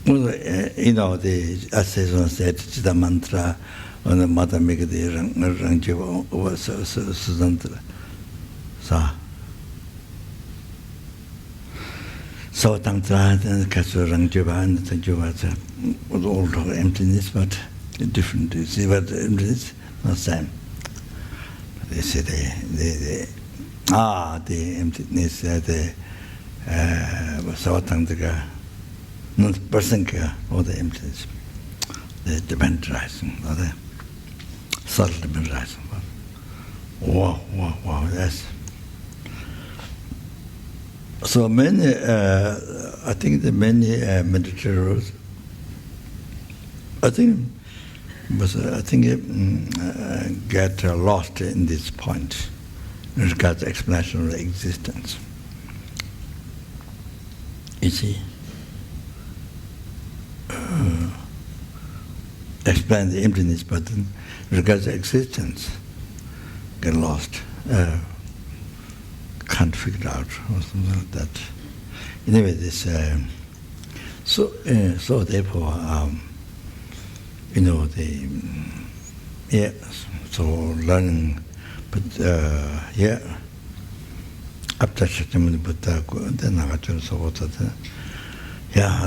the Assaison said the mantra on the mother make the rangjiva over Susantra. So Tantra and Kasu Rangjiva and Tanjiva was all emptiness, but different. You see what emptiness? Not same. They say the emptiness, the Savatandika, not Prasanka, or the emptiness, the dependent rising, or the subtle dependent rising. Wow, that's. So many, I think the many meditators, get lost in this point in regards to explanation of existence. You see, explain the emptiness, but in regards to existence, get lost. Can't figure out or something like that. Anyway, this so therefore so learning, but after Shakyamuni Buddha, then Nagarjuna Sahota,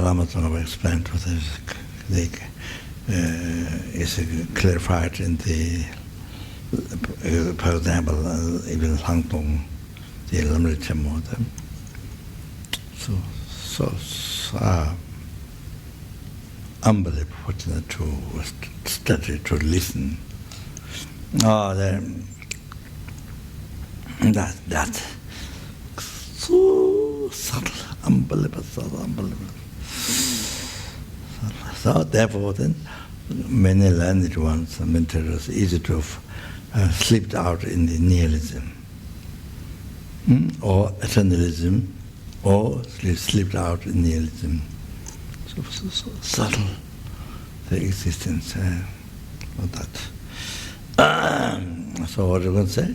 Lama Tsongkhapa explained what is clarified in the, for example, even Lang Tong, the Lamrim. So unbelievable fortunate to study, to listen. That so subtle, unbelievable. So therefore, then many learned ones, mentors, easy to have slipped out in the nihilism. or eternalism, or slipped out in nihilism. So subtle, the existence of that. So what are you going to say?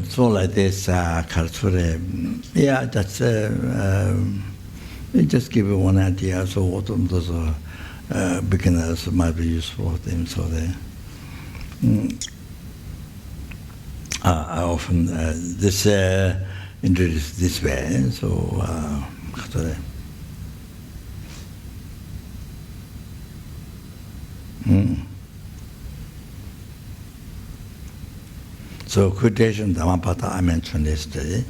So like this culture, that's just give you one idea. So what those beginners might be useful for them. So they, I often this introduce this way. So culture. So quotation Dhammapada I mentioned yesterday.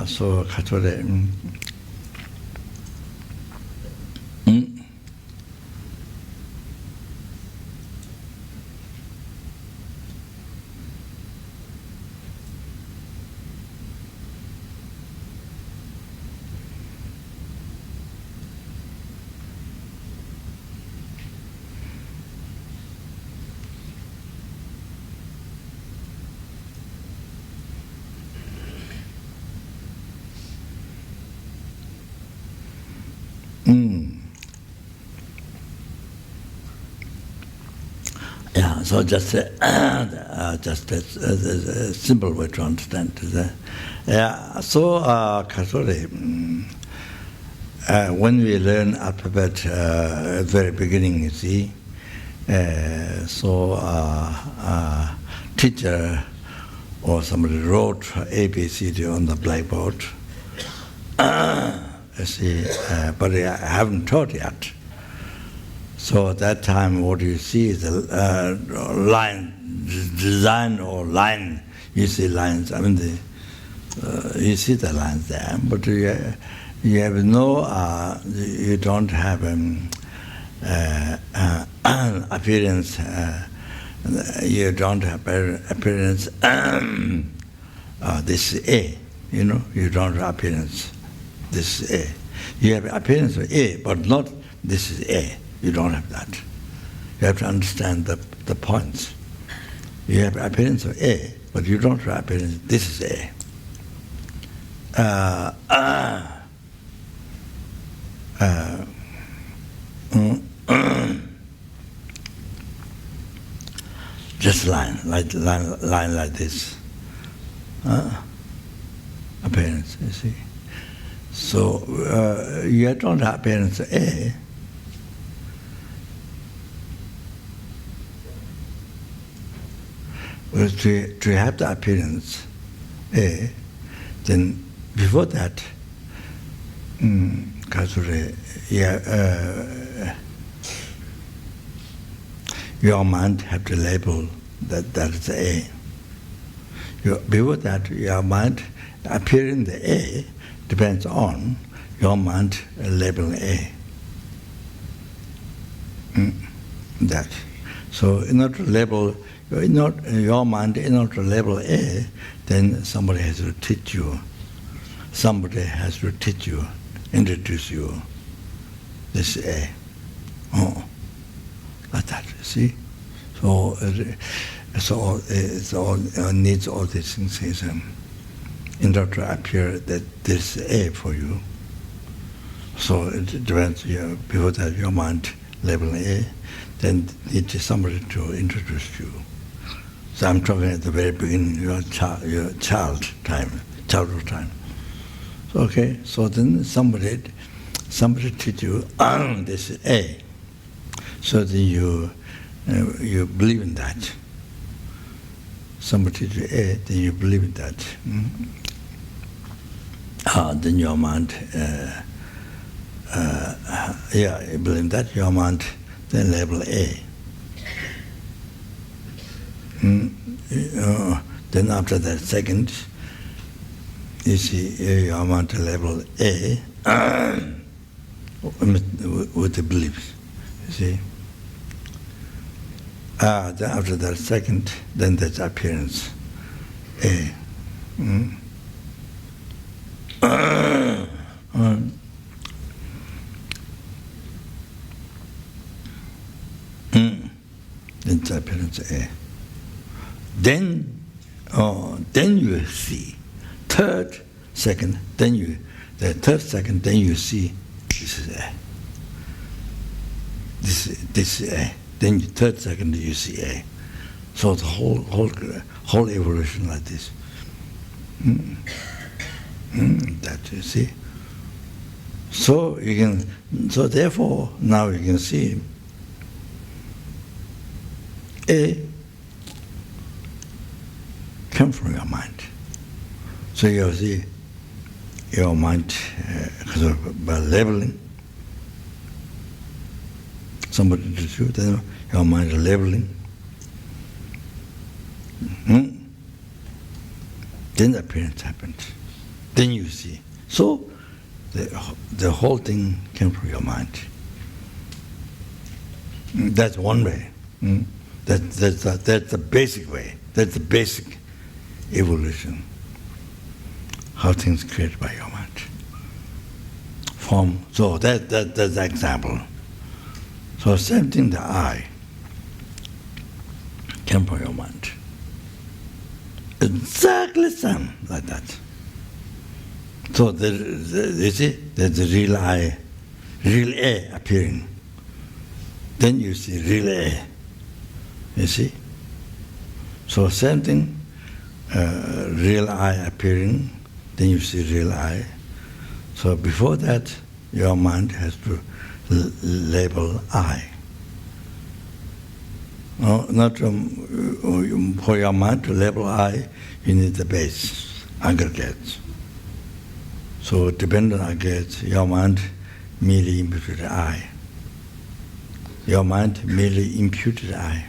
So Katore. Yeah, so just a simple way to understand it. So Katore, when we learn alphabet at the very beginning, you see, teacher or somebody wrote ABCD on the blackboard. You see, but I haven't taught yet. So at that time, what you see is a line, design or line. You see lines. I mean, you see the lines there, but you have no. You don't have appearance. You don't have appearance. This is A. You know, you don't have appearance. This is A. You have appearance of A, but not this is A. You don't have that. You have to understand the points. You have appearance of A, but you don't have appearance. This is A. Just line like this. Appearance, you see. So you don't have appearance of A. Well, to have the appearance A, then before that, your mind have to label that is A. Before that, your mind appearing the A depends on your mind labeling A. That. So in order to label your mind, in order to label A, then somebody has to teach you. Somebody has to teach you, introduce you. This is A. Oh, like that. See. So it all needs all these things. In order to appear that this is A for you. So it depends. Before that, your mind labeling A, then need somebody to introduce you. So I'm talking at the very beginning, your childhood time. So, okay, so then somebody teach you, this is A. So then you believe in that. Somebody teach you A, then you believe in that. Then your mind, you believe in that, your mind then label A. Then after that second, you see your mind to label A with the beliefs. You see. Then after that second, then there's appearance A. It's appearance A. Then you see. Third second, then you see this is A. This is A. Then third second you see A. So the whole evolution like this. That you see. So therefore now you can see A come from your mind. So you see your mind by labeling. Somebody does you, then your mind is labeling. Then the appearance happens. Then you see. So the whole thing came from your mind. That's one way. That's the basic way. That's the basic evolution. How things created by your mind. Form. So that's the example. So same thing, the I came from your mind. Exactly same like that. So you see, there's the real I, real A appearing. Then you see real A. You see? So same thing, real I appearing, then you see real I. So before that, your mind has to label I. Not for your mind to label I, you need the base, aggregates. So dependent on aggregates, your mind merely imputed I. Your mind merely imputed I.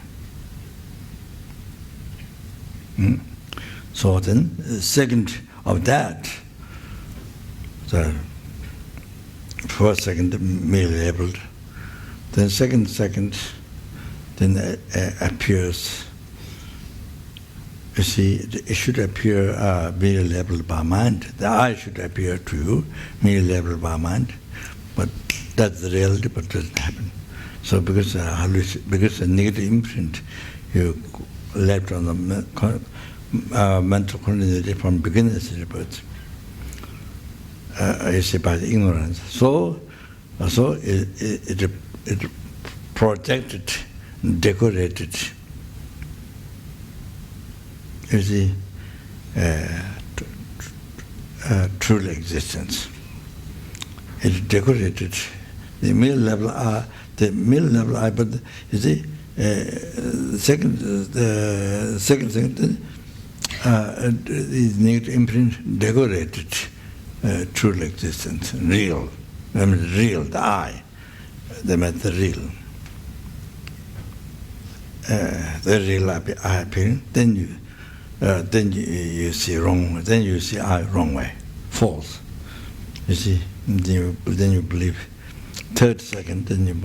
So then, second of that, the first second merely labeled, then second, then appears. You see, it should appear merely labeled by mind. The I should appear to you, merely labeled by mind. But that's the reality, but it doesn't happen. So because the negative imprint you left on the mental continuity from beginners to birth, you see, by the ignorance. So it projected, decorated, you see, true existence. It decorated the middle level I, but you see, the second thing, the negative imprint decorated true existence, real. I mean, real, the I, they meant the real. The real I appearing, then you see wrong, then you see I wrong way, false. You see, then you believe. Third second, then you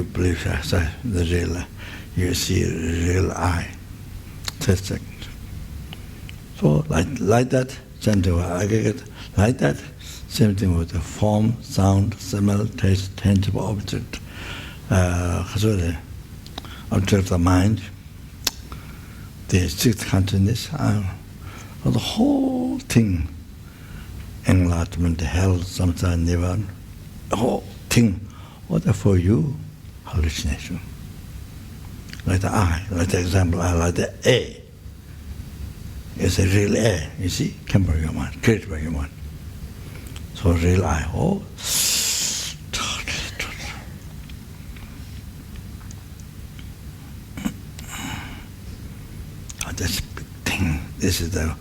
believe the real, you see real I. Third second. So like that, same thing with aggregate, like that, same thing with the form, sound, smell, taste, tangible object. The object of the mind, the sixth consciousness, the whole thing, enlightenment, hell, samsara, nirvana, the whole thing, what are for you? Hallucination. Like the I, like the example I, like the A. It's a real A, you see, came by your mind, created by your mind. So real I, that's a big thing. This is the,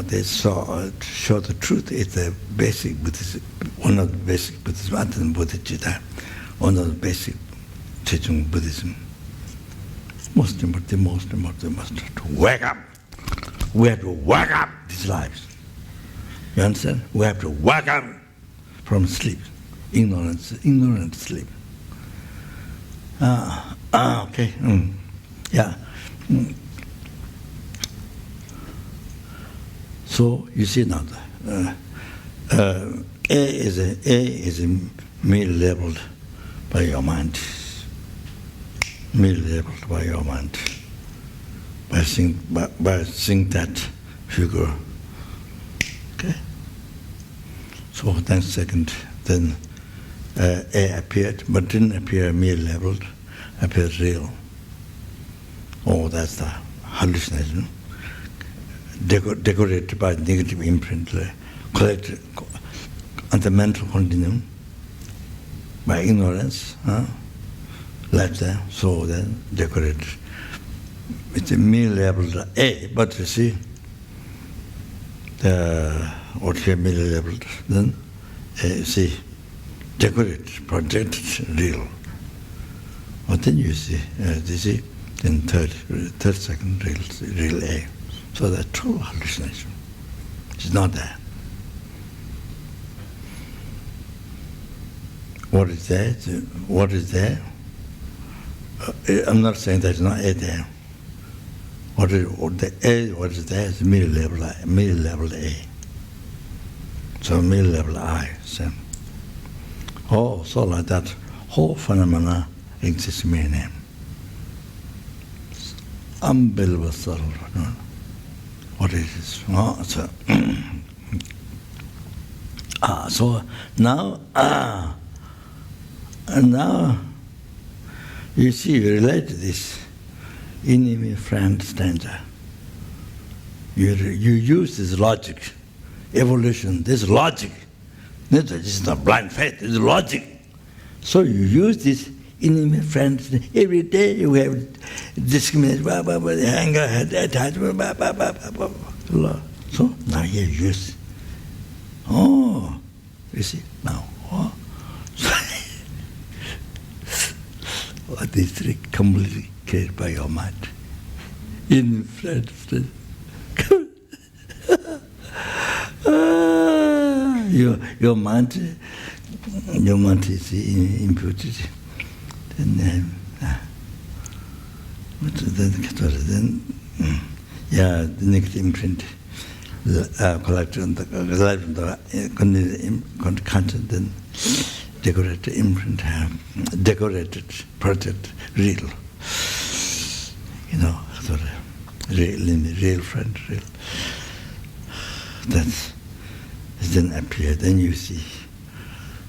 they show the truth. It's the basic Buddhism, one of the basic Buddhism, other than bodhichitta, one of the basic teaching Buddhism. Most important, to wake up. We have to wake up these lives. You understand? We have to wake up from sleep, ignorant sleep. Okay, yeah. So you see now, A is merely labeled by your mind. Merely labeled by your mind. By seeing that figure. Okay? So then second, then A appeared, but didn't appear merely labeled, appeared real. Oh, that's the hallucination. Decorated by negative imprint, collected on the mental continuum by ignorance, left there, so then decorated. It's a mere labeled A, but you see, what here merely labeled, then see, decorated, projected, real. But then you see, then third second, real A. So that's true hallucination. It's not there. What is there? What is there? I'm not saying there's not A there. What is there is merely labeled A. So merely labeled I. So, so like that whole phenomena exists in mere name. It's unbelievable subtle. What it is. So now, now you see, you relate to this enemy, friend, stranger. You use this logic, evolution, this logic. This is not blind faith, it's logic. So you use this enemy, friend, every day you have discrimination, anger, attachment, so now you use. Oh, you see, now, what these three completely carried by your mind. In friends, your mind is imputed. Then, the negative imprint collected on the content, then decorated imprint, decorated, project, real. Sort of real friend, real. That's then appear. Then you see.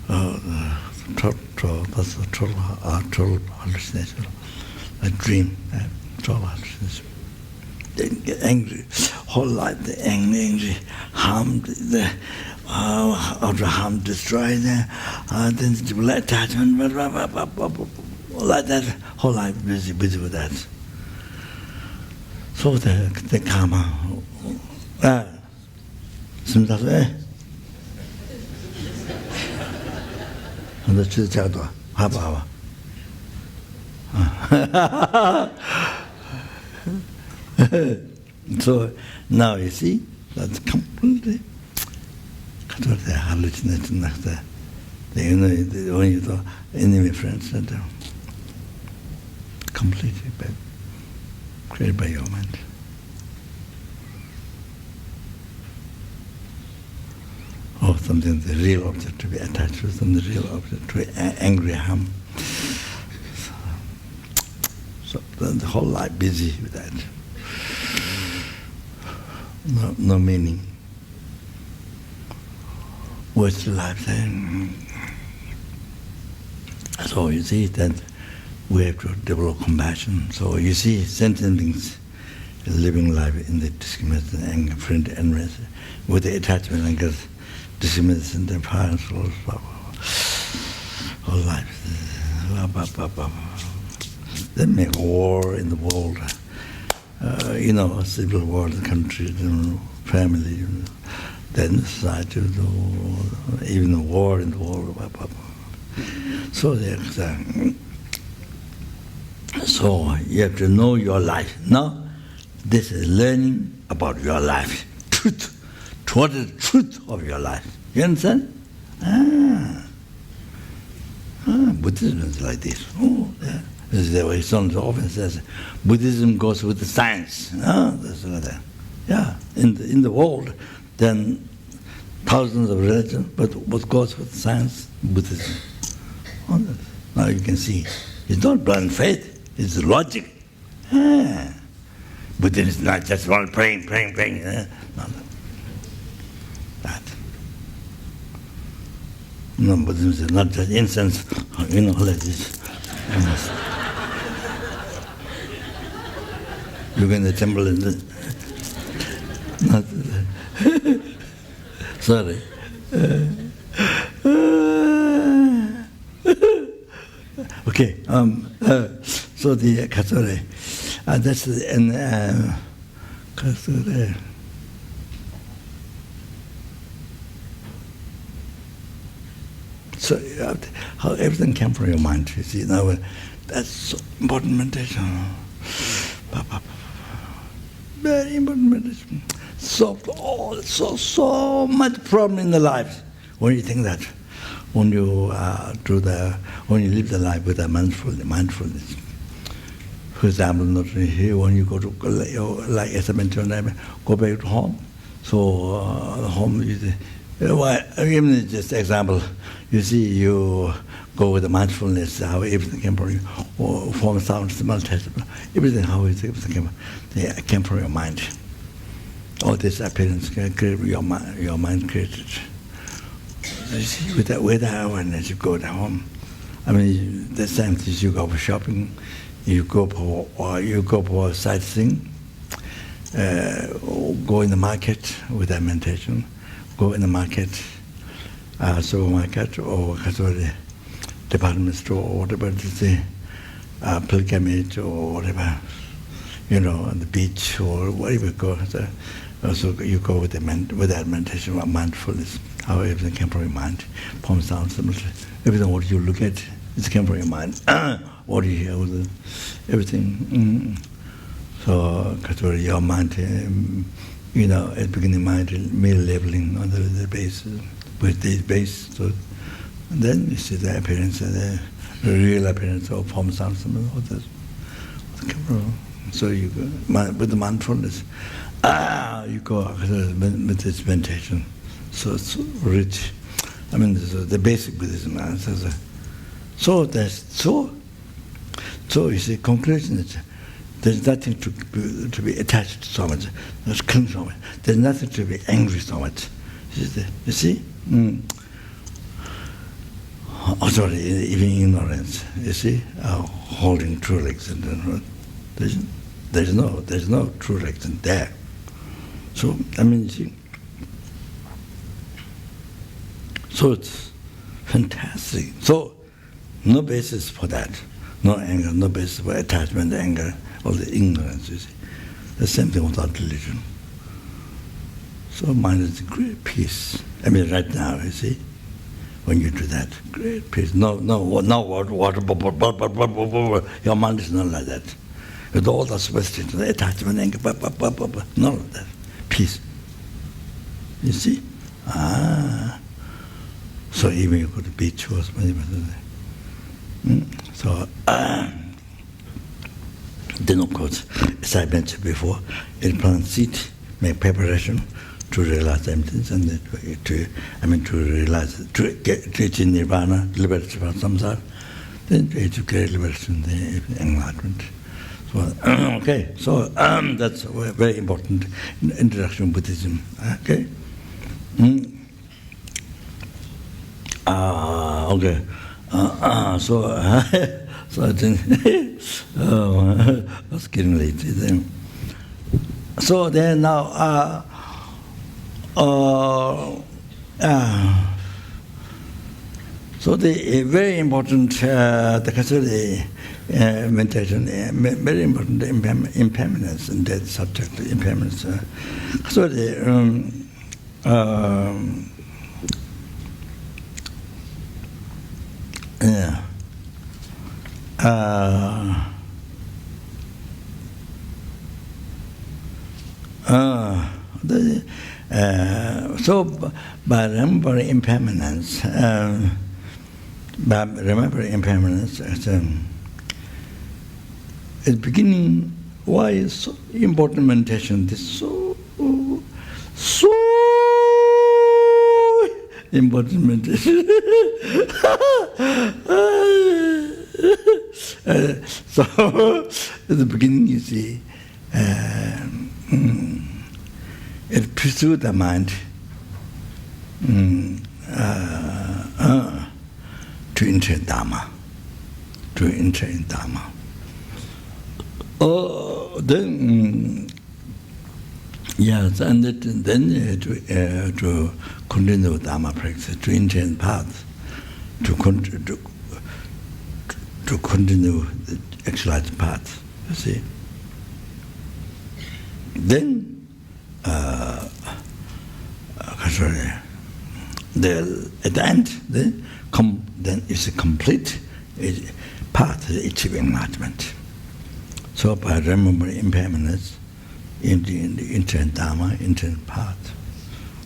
That's a total hallucination, a dream, total hallucination. Then get angry, whole life the angry, harmed, harm, destroy them, then attachment, like that, whole life busy with that. So the karma, So now you see, that's completely hallucination. When you thought enemy friends, completely created by your mind. Or something, the real object to be attached to, something, the real object to be angry, harm. So the whole life busy with that. No meaning. What's the life then? So you see that we have to develop compassion. So you see sentient beings living life in the discrimination, anger, friend, envy, with the attachment, anger, discrimination, the parents, whole life. They make war in the world. Civil war in the country, family, then society, even the war in the world. So you have to know your life. Now, this is learning about your life. Truth. What is the truth of your life? You understand? Buddhism is like this. This is the way Son often says, Buddhism goes with the science. That's like that. Yeah, in the world, then thousands of religions, but what goes with science? Buddhism. All that. Now you can see, it's not blind faith, it's logic. Buddhism is not just one praying. No. That. No, Buddhism is not just incense, like this. You go in the temple and not sorry. Okay. So the Katsure, that's the Katsure. So how everything came from your mind. You see now, that's so important meditation. Very important meditation. Solved so much problem in the life. When you think that, when you when you live the life with a mindfulness. For example, not here when you go to like as I mentioned, go back to home. So home is even just example. You see, you go with the mindfulness, how everything came from you, or form, sound, smell, taste, everything, how everything came from your mind. All this appearance your mind created. You see, with that awareness, you go to home. I mean, the same thing. You go for shopping, you go for sightseeing, go in the market with that meditation. Go in the market, supermarket, or department store, or whatever it is, pilgrimage, or whatever, on the beach, or wherever you go. So you go with that meditation, mindfulness, how everything came from your mind, form, sound, everything what you look at, it came from your mind. What you hear, everything. So your mind. At the beginning, mind, mere labeling on the basis, with the base. So, and then you see the appearance, the real appearance of form, sound, all this. So you go with the mindfulness. You go with this meditation. So it's rich. I mean, this is the basic Buddhism. So you see, conclusion is. There's nothing to be attached to so much. There's cling so much. There's nothing to be angry so much. You see? Sorry, even ignorance. You see? Holding true religion. There's no true religion there. So I mean, you see. So it's fantastic. So no basis for that. No anger. No basis for attachment, anger. All the ignorance, you see. The same thing without religion. So mind is great peace. I mean, right now, you see, when you do that, great peace. No water, your mind is not like that. With all the superstition, attachment, anger, none of that. Peace. You see? So even you go to beach, then of course, as I mentioned before, it plant seed, make preparation to realize emptiness and to achieve nirvana, liberation from samsara, then to achieve liberation, the enlightenment. So okay, so that's a very important introduction to Buddhism. Okay. Okay. So I think I was getting late then. So then now so the very important the consider meditation, very important impermanence in that subject, impermanence. So the so by remembering impermanence, at the beginning, why is so important meditation? This so embodiment. So, at the beginning, you see, it pursued the mind to enter Dharma, Oh, then, yes, and then to continue Dharma practice, to enter path, to continue the actualized path, you see. Then, at the end, then it's a complete path to achieve enlightenment. So by remembering impermanence in the intent Dharma, intent path,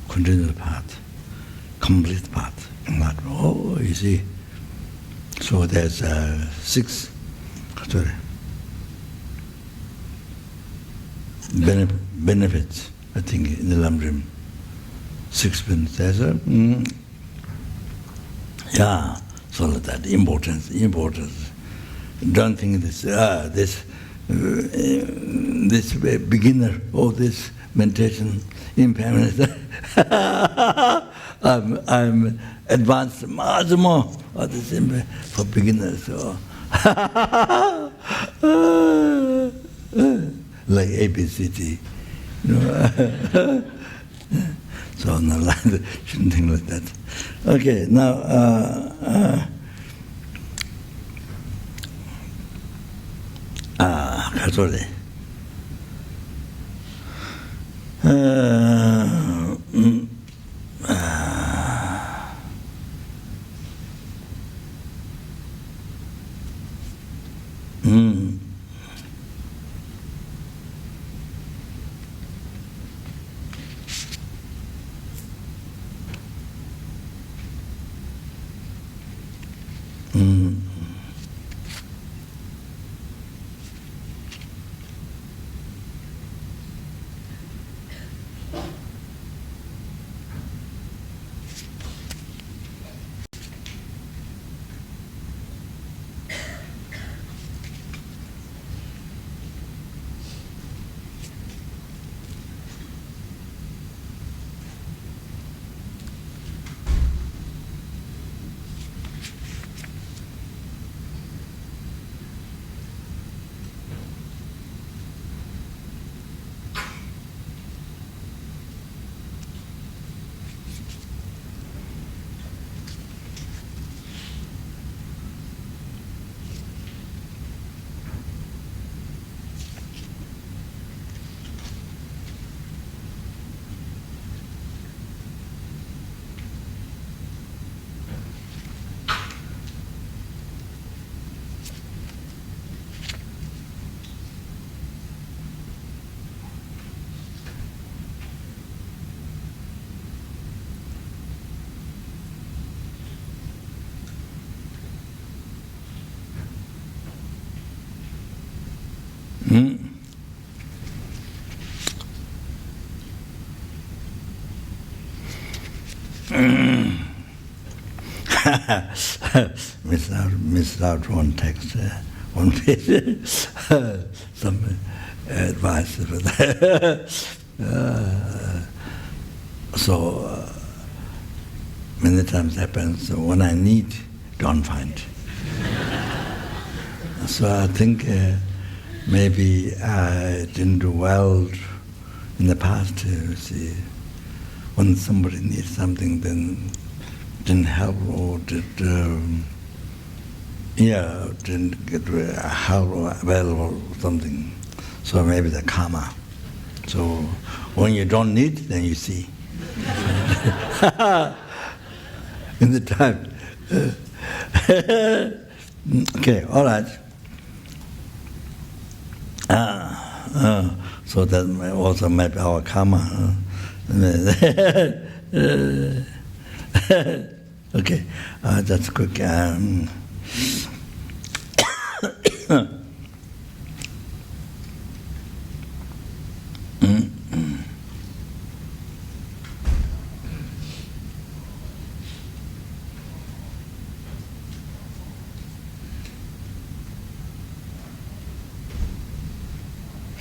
continuous path, complete path, enlightenment. Oh, you see. So there's 6 benefits, I think, in the Lamrim. 6 benefits. There's so that importance. Don't think this beginner or this meditation impermanence. I'm advanced much more for beginners. So. Like ABCD, you know. So no, shouldn't think like that. Okay, now sorry. Missed out one text, one page, some advice for that. So many times happens when I need, don't find. So I think maybe I didn't do well in the past. See, when somebody needs something, then didn't help or didn't get help or available or something. So maybe the karma. So when you don't need, then you see. In the time. Okay, all right. So that may also maybe our karma. Okay, that's quick.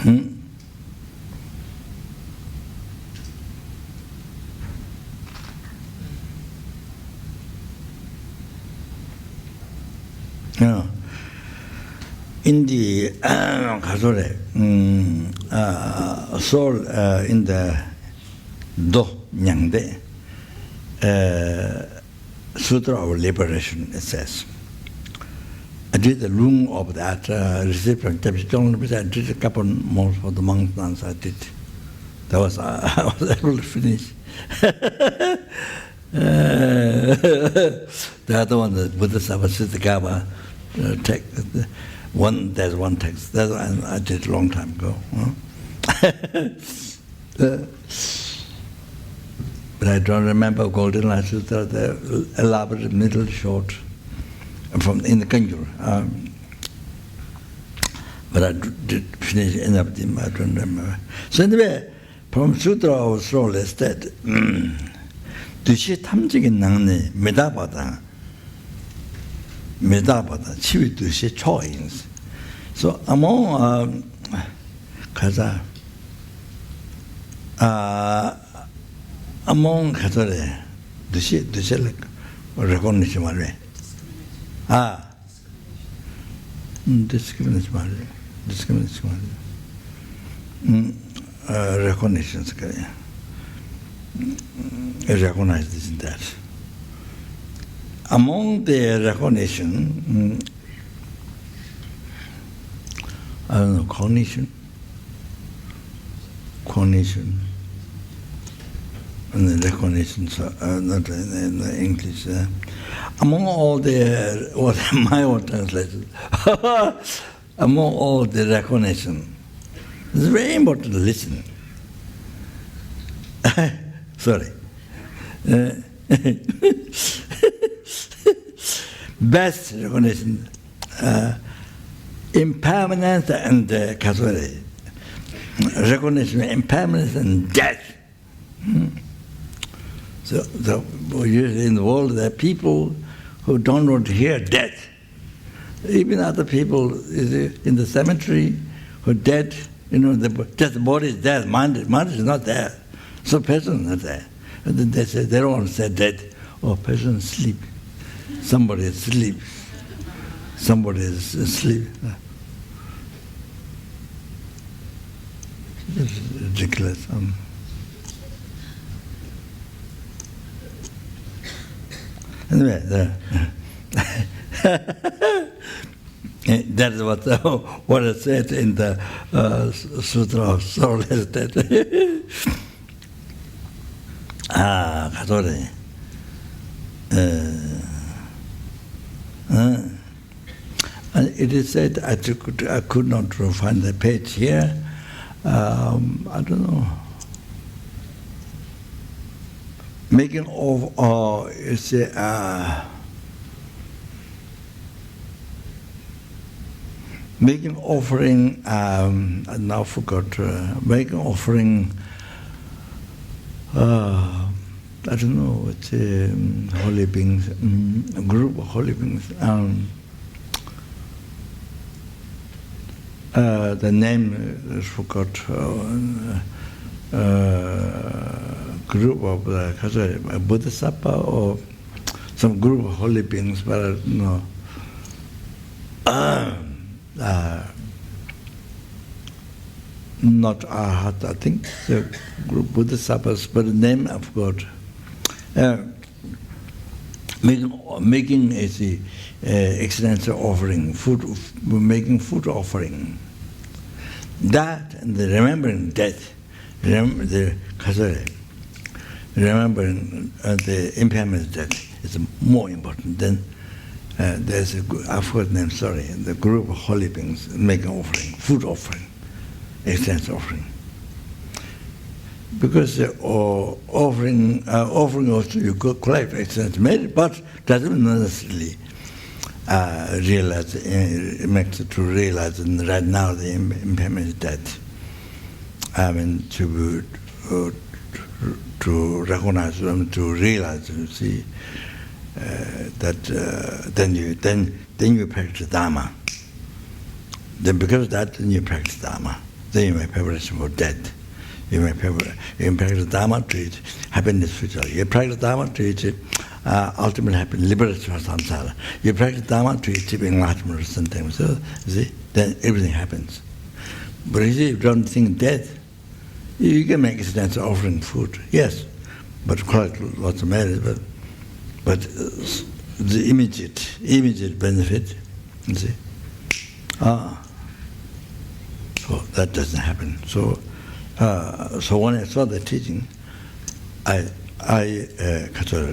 In the soul in the Do Nyangde Sutra of Liberation, it says. I did the room of that receipt from Tibetan. I did a couple more for the monks dance. I did. That was I was able to finish. The other one, the Buddha Siddhagama text. There's one text. That one I did a long time ago. But I don't remember Golden Light Sutra, the elaborate, middle, short, from in the Kanjur. But I did finish end up them, I don't remember. So anyway, from Sutra of Soul is that 두시 탐지긴 낭네 메다바다 치위 두시 초인스. So among 가자 among 가자래 두시 like recognition 말래. Discrimination 말래. Recognition 그래. Recognize this and that. Among the recognition, I don't know, cognition, and the recognition, not in English. Among all the, what my own translation, among all the recognition, it's very important to listen. Sorry. Best recognition, impermanence and casuality. Recognition, impermanence and death. So usually in the world there are people who don't want to hear death. Even other people in the cemetery who are dead, just the body is dead, mind is not there. So person is not there. And then they say, they don't want to say dead. Or person is asleep. Somebody is asleep. Somebody is asleep. It's ridiculous. Anyway, that's what I said in the Sutra of Soul is that 가도래. It is said I could not find the page here. I don't know. Making of making offering. I now forgot. Making offering. I don't know. It's holy beings. A group of holy beings. The name is forgot. Group of Bodhisattva or some group of holy beings, but I don't know. Not Arhat, I think the group Bodhisattvas, but the name I forgot. Making is the extensive offering, making food offering. That and the remembering death, remembering the impairment death is more important. Then there's I forgot the name, sorry, the group of holy beings making offering, food offering, extensive offering. Because offering also you could collect extensive merit, but doesn't necessarily realize, it makes it to realize that right now the impairment is dead. I mean, to recognize them, to realize, you see, that then you practice Dharma. Then because of that, then you practice Dharma. then you make preparation for death. You practice Dharma to it, happiness future. You practice Dharma to it, ultimate happiness, liberation from samsara. You practice Dharma to achieve enlightenment sometimes. So, see, then everything happens. But you see, if you don't think death, you can make a sense of offering food, yes, but quite lots of merits, but the immediate benefit, you see. So that doesn't happen. So when I saw the teaching, I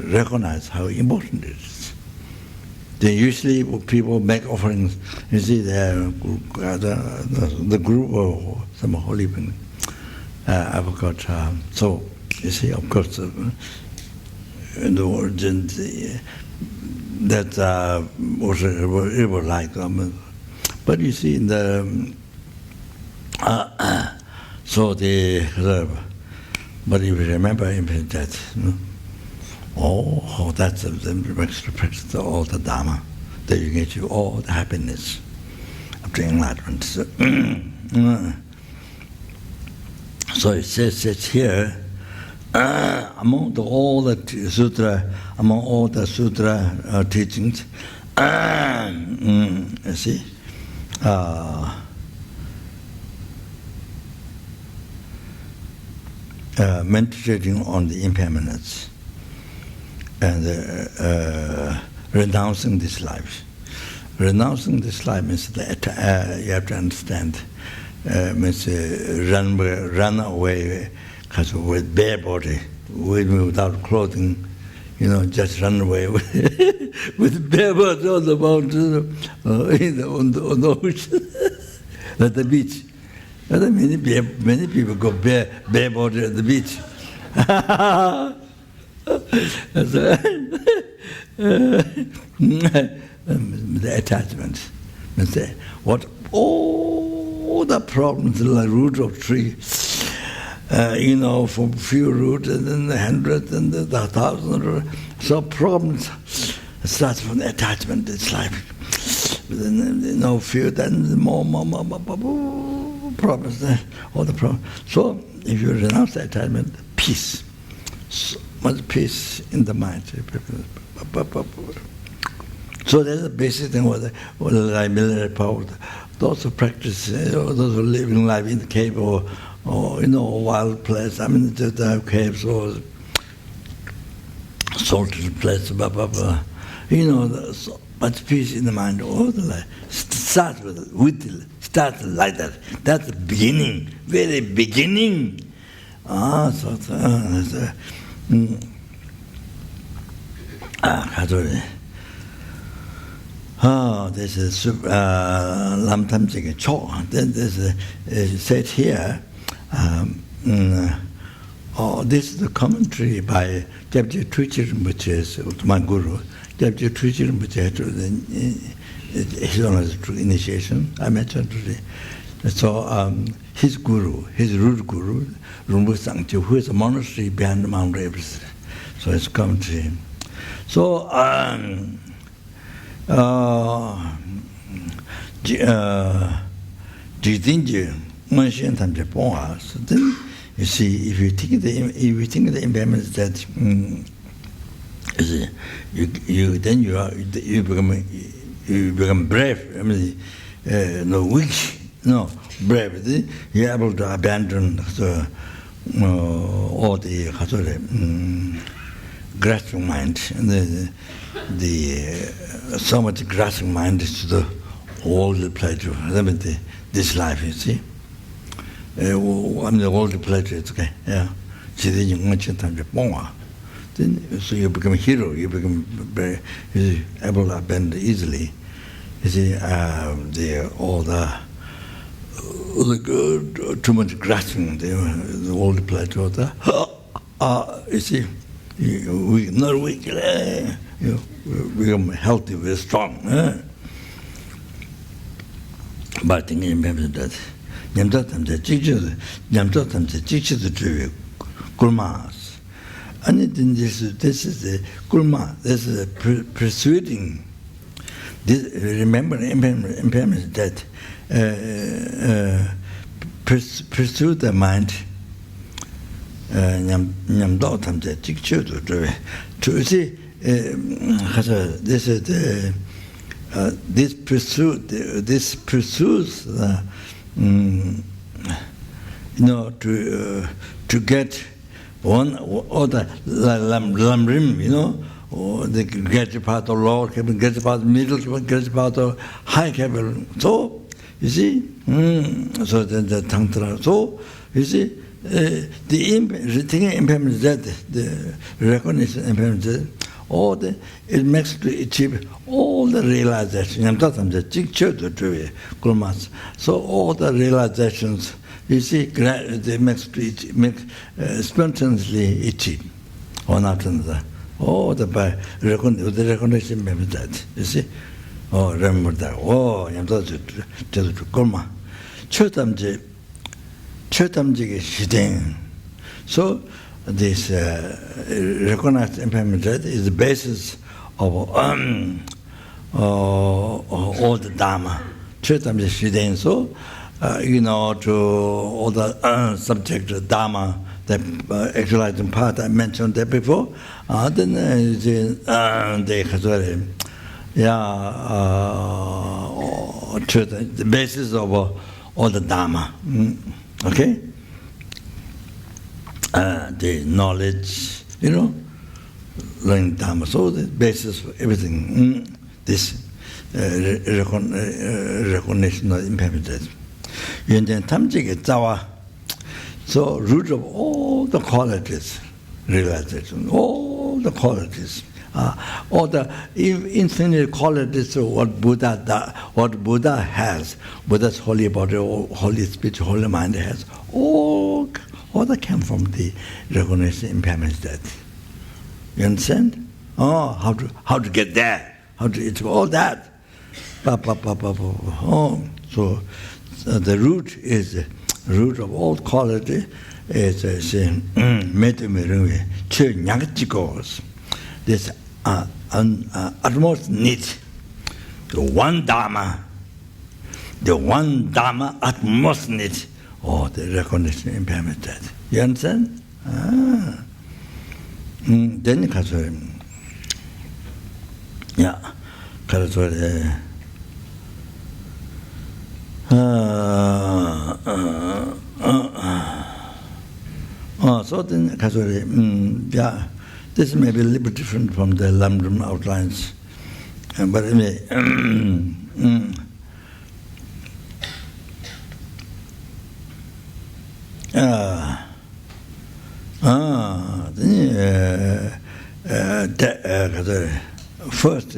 recognize how important it is. Then usually people make offerings, you see, the group or some holy thing. I forgot. So you see, of course, the origin that was like them. But you see, in the so the but if you remember that, that's the extra practice, all the Dharma, that you get you all the happiness of the enlightenment. So it says here, among all the sutra teachings, you see, meditating on the impermanence and renouncing this life. Renouncing this life means that you have to understand. Means run away, because with bare body, without clothing, just run away with bare body on the mountain, on the ocean, at the beach. Many people go bare body at the beach. The attachment. What all the problems, like root of tree, from few roots and then the hundreds and the thousands. So problems start from the attachment. It's like few, then more problems, all the problems. So if you renounce the attachment, peace, so much peace in the mind. So that's the basic thing. What like military power. Those who practice, those who living life in the cave or wild place. I mean, just have caves or salted place, blah blah blah. So much peace in the mind all the life. Start start like that. That's the beginning, very beginning. This is Lam Tam Jing Cho. Then this is said here. This is the commentary by Jabje Tuichi Rinpoche, my guru. Jabje Tuichi Rinpoche, his own initiation, I mentioned today. So his guru, his root guru, Rinpoche Sangchu, who is a monastery behind Mount Everest. So it's commentary. So so then you see, if you think the impairments that you become brave. I mean, brave. You're able to abandon all the grasping mind, and the so much grasping mind is to the all the pleasure. This life, you see. All the pleasure, it's okay. Yeah. Then, so you become a hero. You become very able to abandon easily. You see, all the too much grasping, all the pleasure. You see. Not weak, you become healthy, very strong. But I think you remember that. And this is the gulma, this is persuading. Remember impairment that pursue the mind. Nyamdo tamje jikchu to see this is the this pursues to get one or the Lamrim, or the get part of lower cabin, get part of middle cabin, get part of high cabin. So you see, so then the tantra. So you see. The impairment that the recognition impairment that it makes to achieve all the realization. So all the realizations, you see, they make spontaneously achieve one after another. Oh, the recognition impairment that you see. Oh, remember that. Oh, so this recognized impairment is the basis of all the Dharma. So to all the subject Dharma, the actualizing part I mentioned that before, then the basis of all the Dharma. Okay? The knowledge, learning Dharma. So the basis for everything, this recognition of impairment. So root of all the qualities, realization, all the qualities. All the infinite qualities of what Buddha has, Buddha's holy body, holy speech, holy mind has, all that came from the recognition impairment that. You understand? Oh, how to get there? How to it's all that. Oh, so the root is root of all quality is this utmost need, the one Dharma, utmost need, the recognition impairment that. You understand? Then you can say, so then this may be a little bit different from the Lamrim outlines, but anyway, first,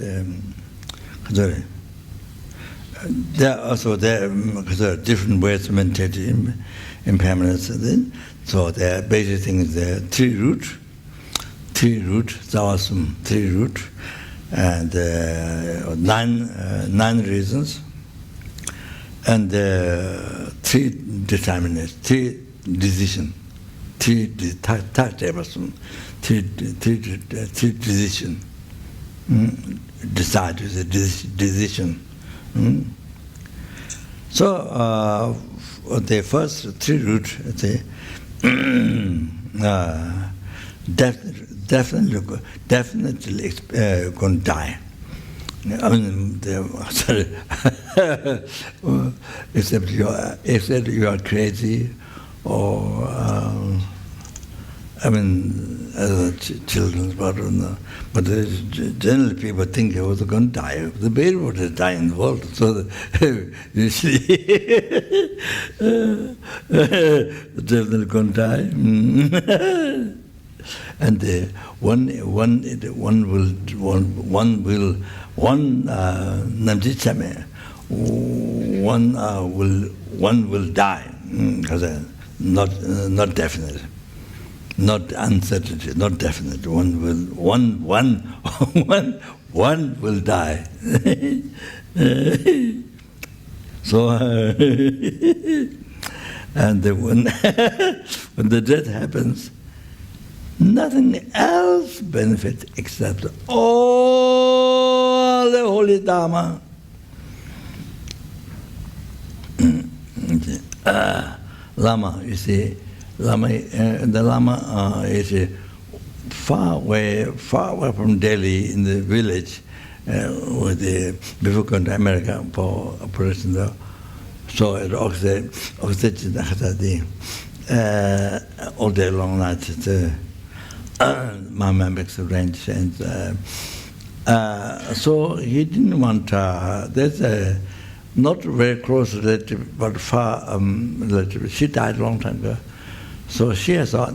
there are also different ways to maintain impermanence. So the basic thing is the three root, Taoism, three root, and nine reasons, and three determinants, three decision, three decision. Decide is a decision. So the first three root, definitely going to die. I mean, except you are crazy, or children, but generally people think it was going to die. The baby would die in the world, so usually definitely going to die. And one will die, because not definite. Not uncertainty, not definite. One will die. So, and when the death happens, nothing else benefits except all the holy Dharma. Lama, you see, the Lama is far away from Delhi in the village, before going to America for operation there. So it oxygen all day long night. Mama makes arrange, and so he didn't want. There's a not very close relative, but far relative. She died a long time ago. So she has a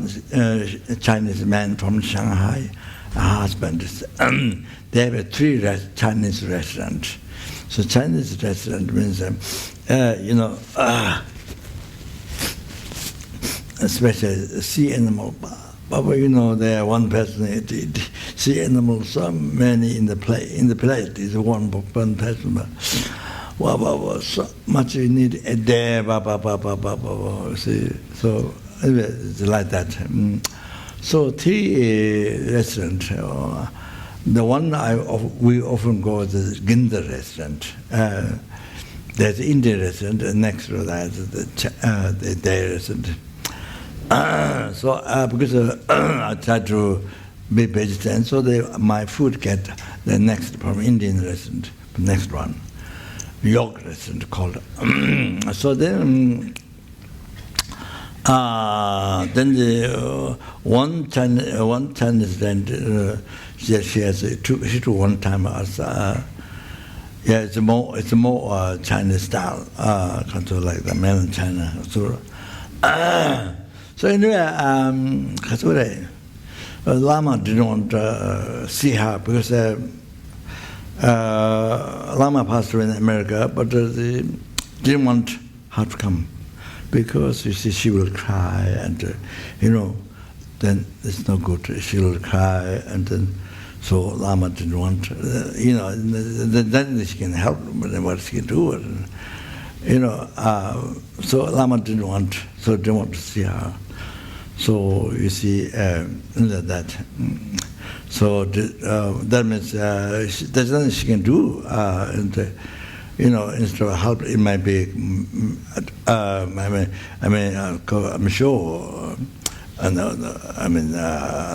Chinese man from Shanghai, a husband. They have 3 Chinese restaurants. So Chinese restaurant means, especially sea animal. But there are one person eat sea animals, so many in the plate. In the plate is one person. But so much you need a day. See, so anyway, it's like that. So 3 restaurants. The one we often go is the Ginza restaurant. There's the Indian restaurant, and next to that is the Thai restaurant. So because I try to be vegetarian, so my food get the next from Indian restaurant, the next one, York restaurant called. So then the one Chinese restaurant, she has she took one time as it's more Chinese style, control like the mainland China. So anyway, Lama didn't want to see her because Lama passed away in America, but they didn't want her to come because you see she will cry, and then it's no good. She will cry, and then so Lama didn't want. Then she can help, but what she can do. So Lama didn't want to see her. So you see that. So that means there's nothing she can do. Instead of help, it might be. I'm sure.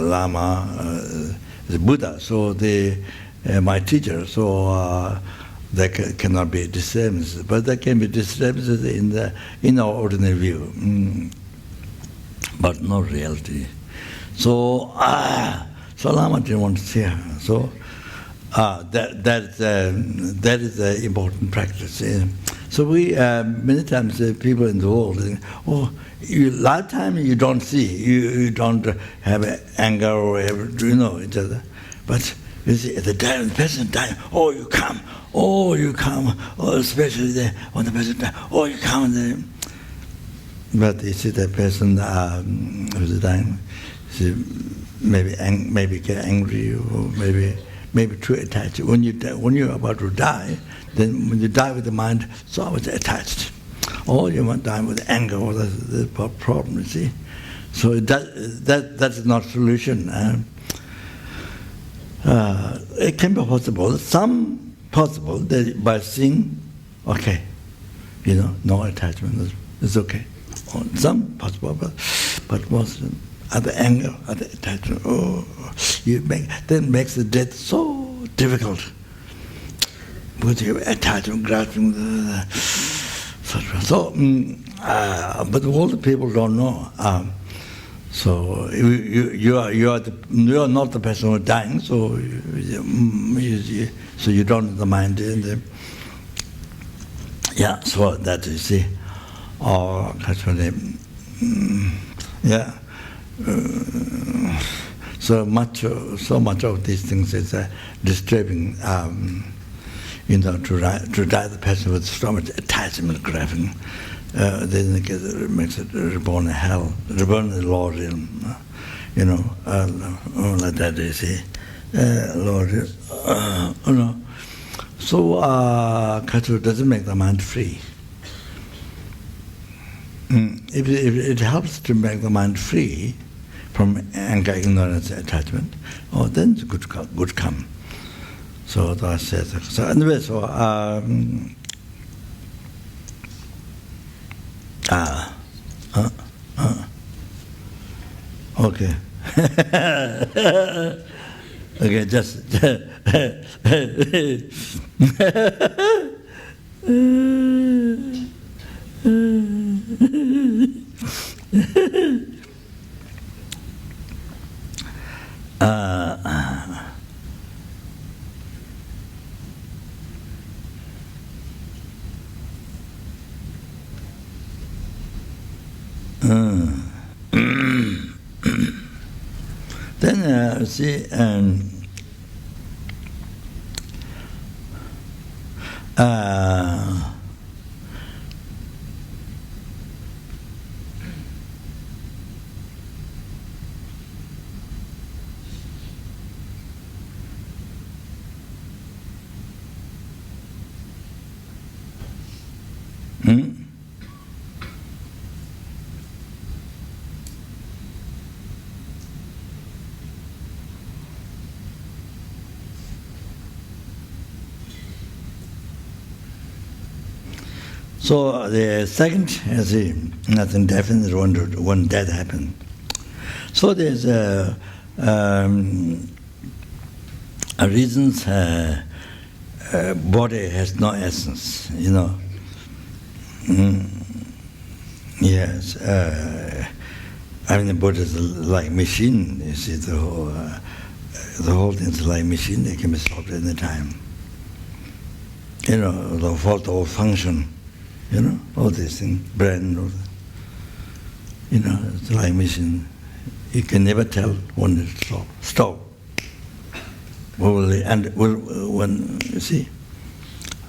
Lama is Buddha. So my teacher. So. There cannot be disturbances, but there can be disturbances in our ordinary view, but not reality. So Lama didn't want to see her. So that is the important practice. So we many times people in the world think, lifetime you don't see, you don't have anger or each other, but. You see, at the time the person died, you come, especially when the person died, you come. But you see, that person who's dying, maybe get angry, or maybe too attached. When you're about to die, then when you die with the mind, it's always attached. Or you might die with anger, or the problem. You see, so that's not solution. It can be possible. Some possible that by seeing, okay, no attachment, it's okay. Some possible, but most other anger, other attachment. Then makes the death so difficult because you have attachment, grasping, so. But all the people don't know. So you are not the person who is dying. So you don't have the mind in them. Yeah. So that you see, or actually, yeah. So much of these things is disturbing. To die the person with so much attachment, grasping. Then it makes it reborn in hell, reborn in the Lord realm, like that you see, Lord, So Katsu doesn't make the mind free. If it helps to make the mind free from anger, ignorance, attachment, then it's good come. So that says. So anyway, so. Okay. Okay, just then see, so the second, see, nothing definite, one death happened. So there's reasons body has no essence, you know. Yes, I mean the body is like machine. You see, the whole thing is like machine. It can be stopped any time. You know, the fault or function. You know, all these things, brain, all that. You know, it's like machine. You can never tell when it stop. When you see,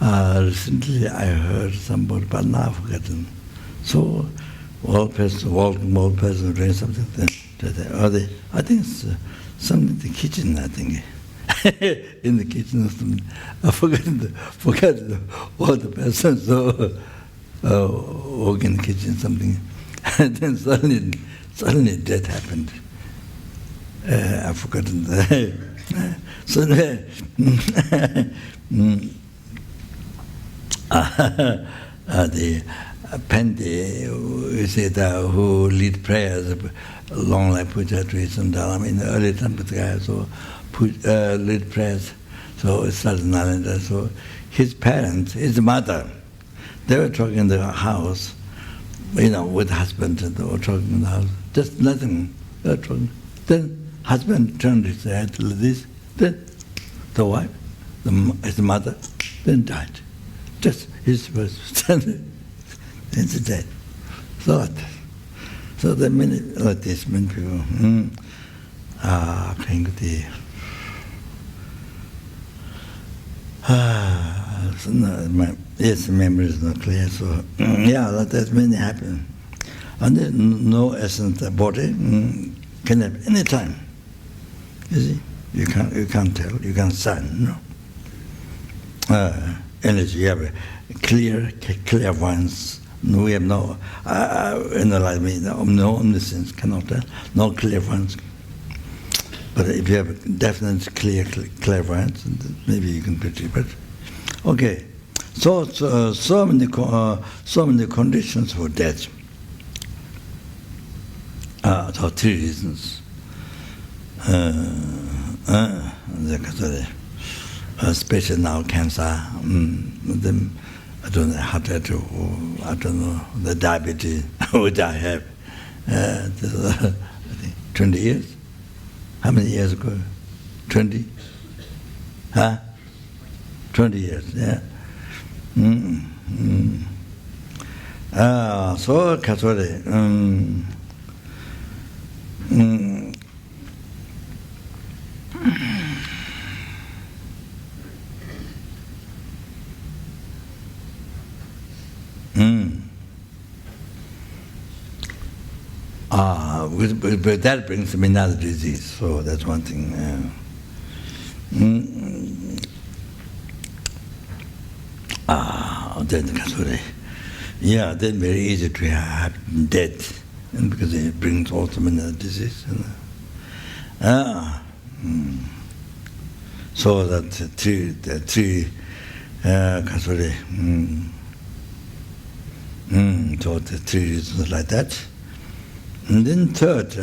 recently I heard somebody, but now I've forgotten. So, old person doing something. I think it's something in the kitchen. I think in the kitchen or something. I forgot all the person. So. Work in the kitchen, something, and then suddenly death happened. I've forgotten that. So the Pende, you say that who lead prayers, long life Puja Trisam Dharam, in the early time, so lead prayers. So it started Nalanda. So his parents, his mother. They were talking in the house, you know, with husband, and they were talking in the house. Just nothing. They were talking. Then husband turned his head to this. Then the wife, his mother, then died. Just his first it's dead. So there are many like this, many people. Playing with the. So no, yes, memory is not clear. So yeah, that many happen. And then no essence of body can have any time. You see, you can't tell. You can't sign. No. Energy. You have a clear ones. No, we have no. Like me, no omniscience cannot tell. No clairvoyance. But if you have a definite clairvoyance, maybe you can perceive it. Okay, so many conditions for death. So three reasons. Especially now cancer. Then I don't know heart attack, or I don't know the diabetes which I have. I think 20 years. How many years ago? 20? Huh? 20 years, yeah. So, Kasore. But that brings me another disease, so that's one thing. Then Kasure. Yeah, then very easy to have death, and because it brings also another disease. So that the three Kasure. So the three reasons like that. And then third,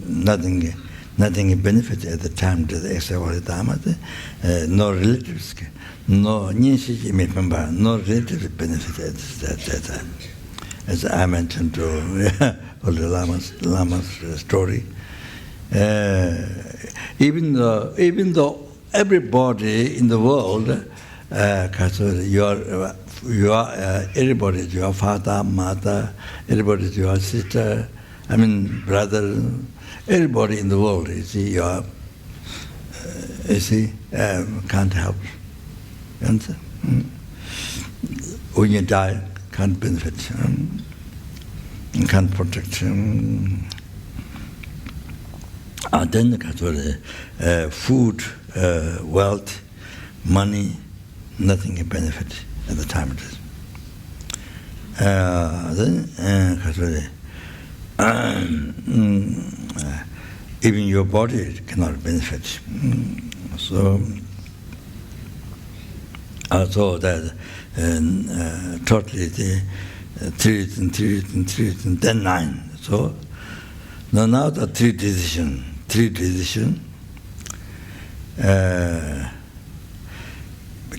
nothing benefit at the time to the extraordinary Dharma, no relatives, no relative benefit at that time. As I mentioned to all the Lama's story, even though everybody in the world, everybody is your father, mother, everybody is your sister, brother, everybody in the world, can't help. When you die, can't benefit, can't protect. Then food, wealth, money, nothing can benefit at the time it is. Even your body cannot benefit. So that totally the three and then 9. So now the three decision.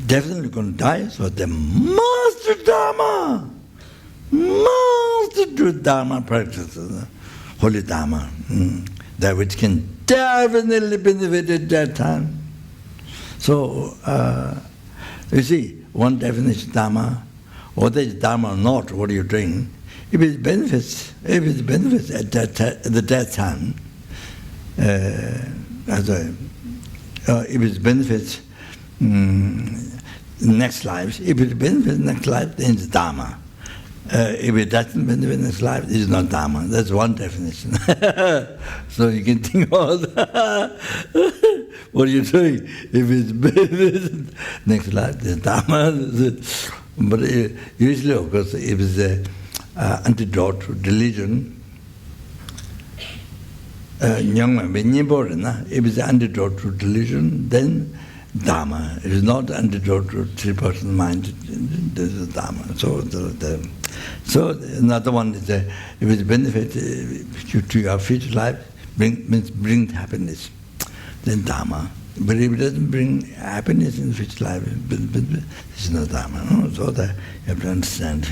Definitely going to die, so they must do Dharma. Must do Dharma practice, holy Dharma. That which can definitely benefit at that time. So, you see, one definition of Dharma, whether it's Dharma or not, what are you doing? If it benefits at that time, if it benefits next life, if it benefits next life, then it's Dharma. If it doesn't benefit next life, it's not Dharma. That's one definition. So you can think about what are you doing? If it benefits next life, it's Dharma. But usually, of course, if it's an antidote to delusion, if it's an antidote to delusion, then Dharma. It is not antidote to three-person mind. This is Dharma. So another one is if it benefits to your future life, bring happiness, then Dharma. But if it doesn't bring happiness in the future life, it's not Dharma. No? So that you have to understand.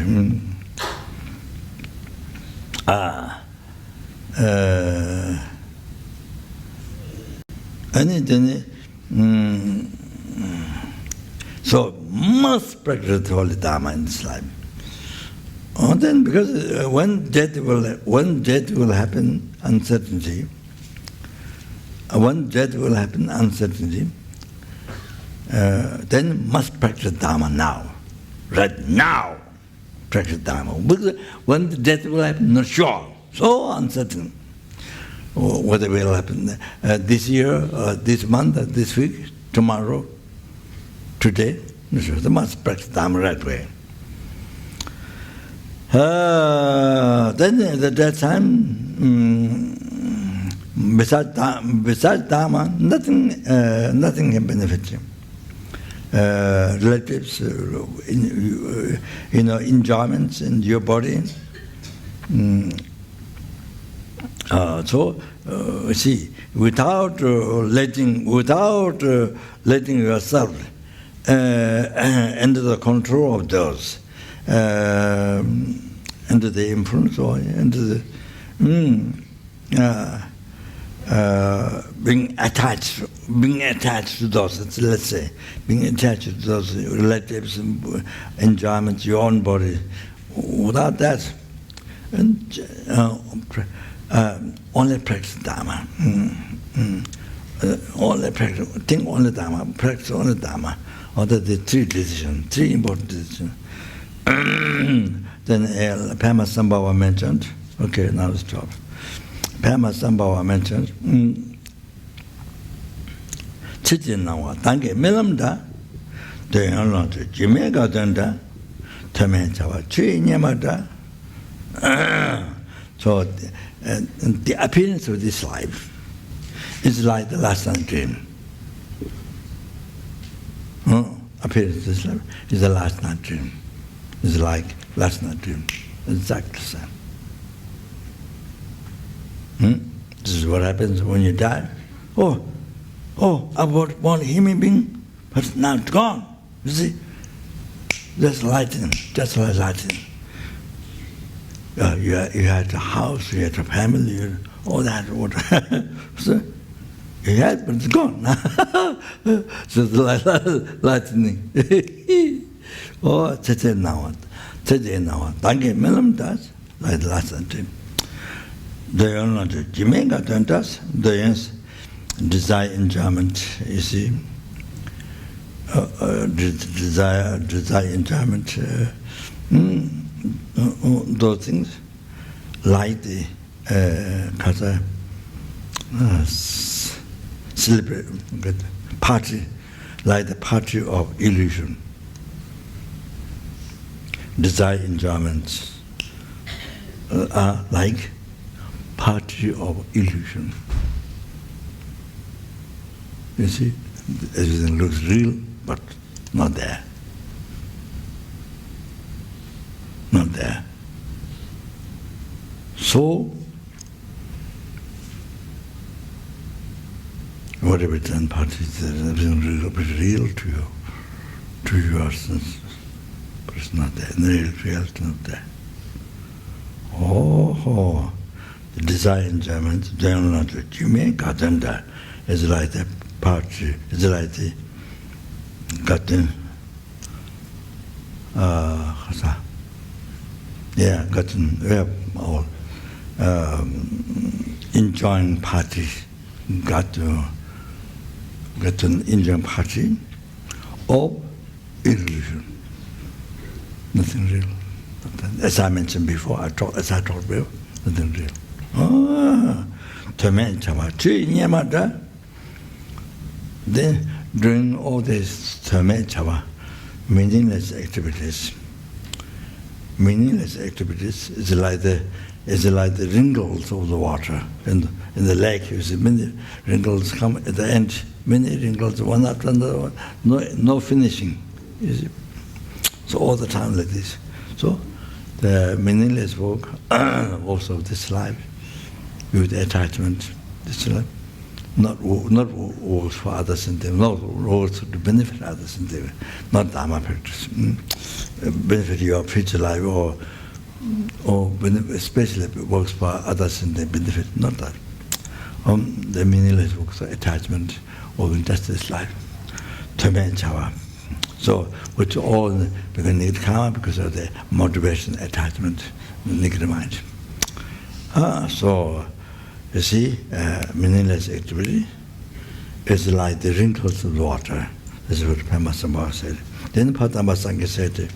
So must practice the holy Dharma in this life. Then, because when death will happen, uncertainty. Then must practice Dharma now. Right now, practice Dharma. Because when the death will happen, not sure. So uncertain. Whether it will happen this year, this month, this week, tomorrow, today. Not sure. They must practice Dharma right way. Then at that time, besides Dharma, nothing can benefit you. Relatives, enjoyments in your body. See, without letting yourself under the control of those, under the influence or under the being attached to those, let's say, being attached to those relatives, enjoyments, your own body. Without that, only practice Dharma. Only practice, think only Dharma, practice only Dharma. Or the three important decisions. Then Pema Sambhava mentioned. Okay, now stop. Pema Sambhava mentioned. Chitinawa, Tange Milamda, the Anlot, Jimega Danda, Tamanchawa, Chi Nyamada. So the appearance of this life is like the last night dream. Appearance of this life is the last night dream. It's like last night dream. Exactly the same. This is what happens when you die. Oh, I was one human being, but now it's gone. You see? That's lightning, just like lightning. You had a house, you had a family, you had all that. So you had, but it's gone. So it's like lightning. Oh, today now. Thank you, Lamrim does, like last time. The only Jamaica don't does, the desire enjoyment, you see. Desire enjoyment, those things, like the celebrate party, like the party of illusion. Desire enjoyments are like party of illusion. You see, everything looks real, but not there. Not there. So, whatever done parties, everything real to you, to your senses, but it's not there. The real is not there. Oh, the desire enjoyment, they are not the Jamaica agenda is like the party, is like the gotten all enjoying party, got an enjoying party of illusion. Nothing real. As I mentioned before, as I talked about, nothing real. Then during all these meaningless activities is like the wrinkles of the water in the lake. You see, many wrinkles come at the end. Many wrinkles, one after another, no finishing. You see, so all the time like this. So the meaningless work also of this life, with attachment, this life, not works for others in them, not works to benefit others in them, not Dharma practice. Benefit your future life or especially works for others in their benefit, not that. The meaningless works of attachment or injustice life, torment chava. So, which all become negative karma because of the motivation, attachment, negative mind. So, you see, meaningless activity is like the wrinkles of the water. This is what Pema Sambhava said. Then Padma Sangha said,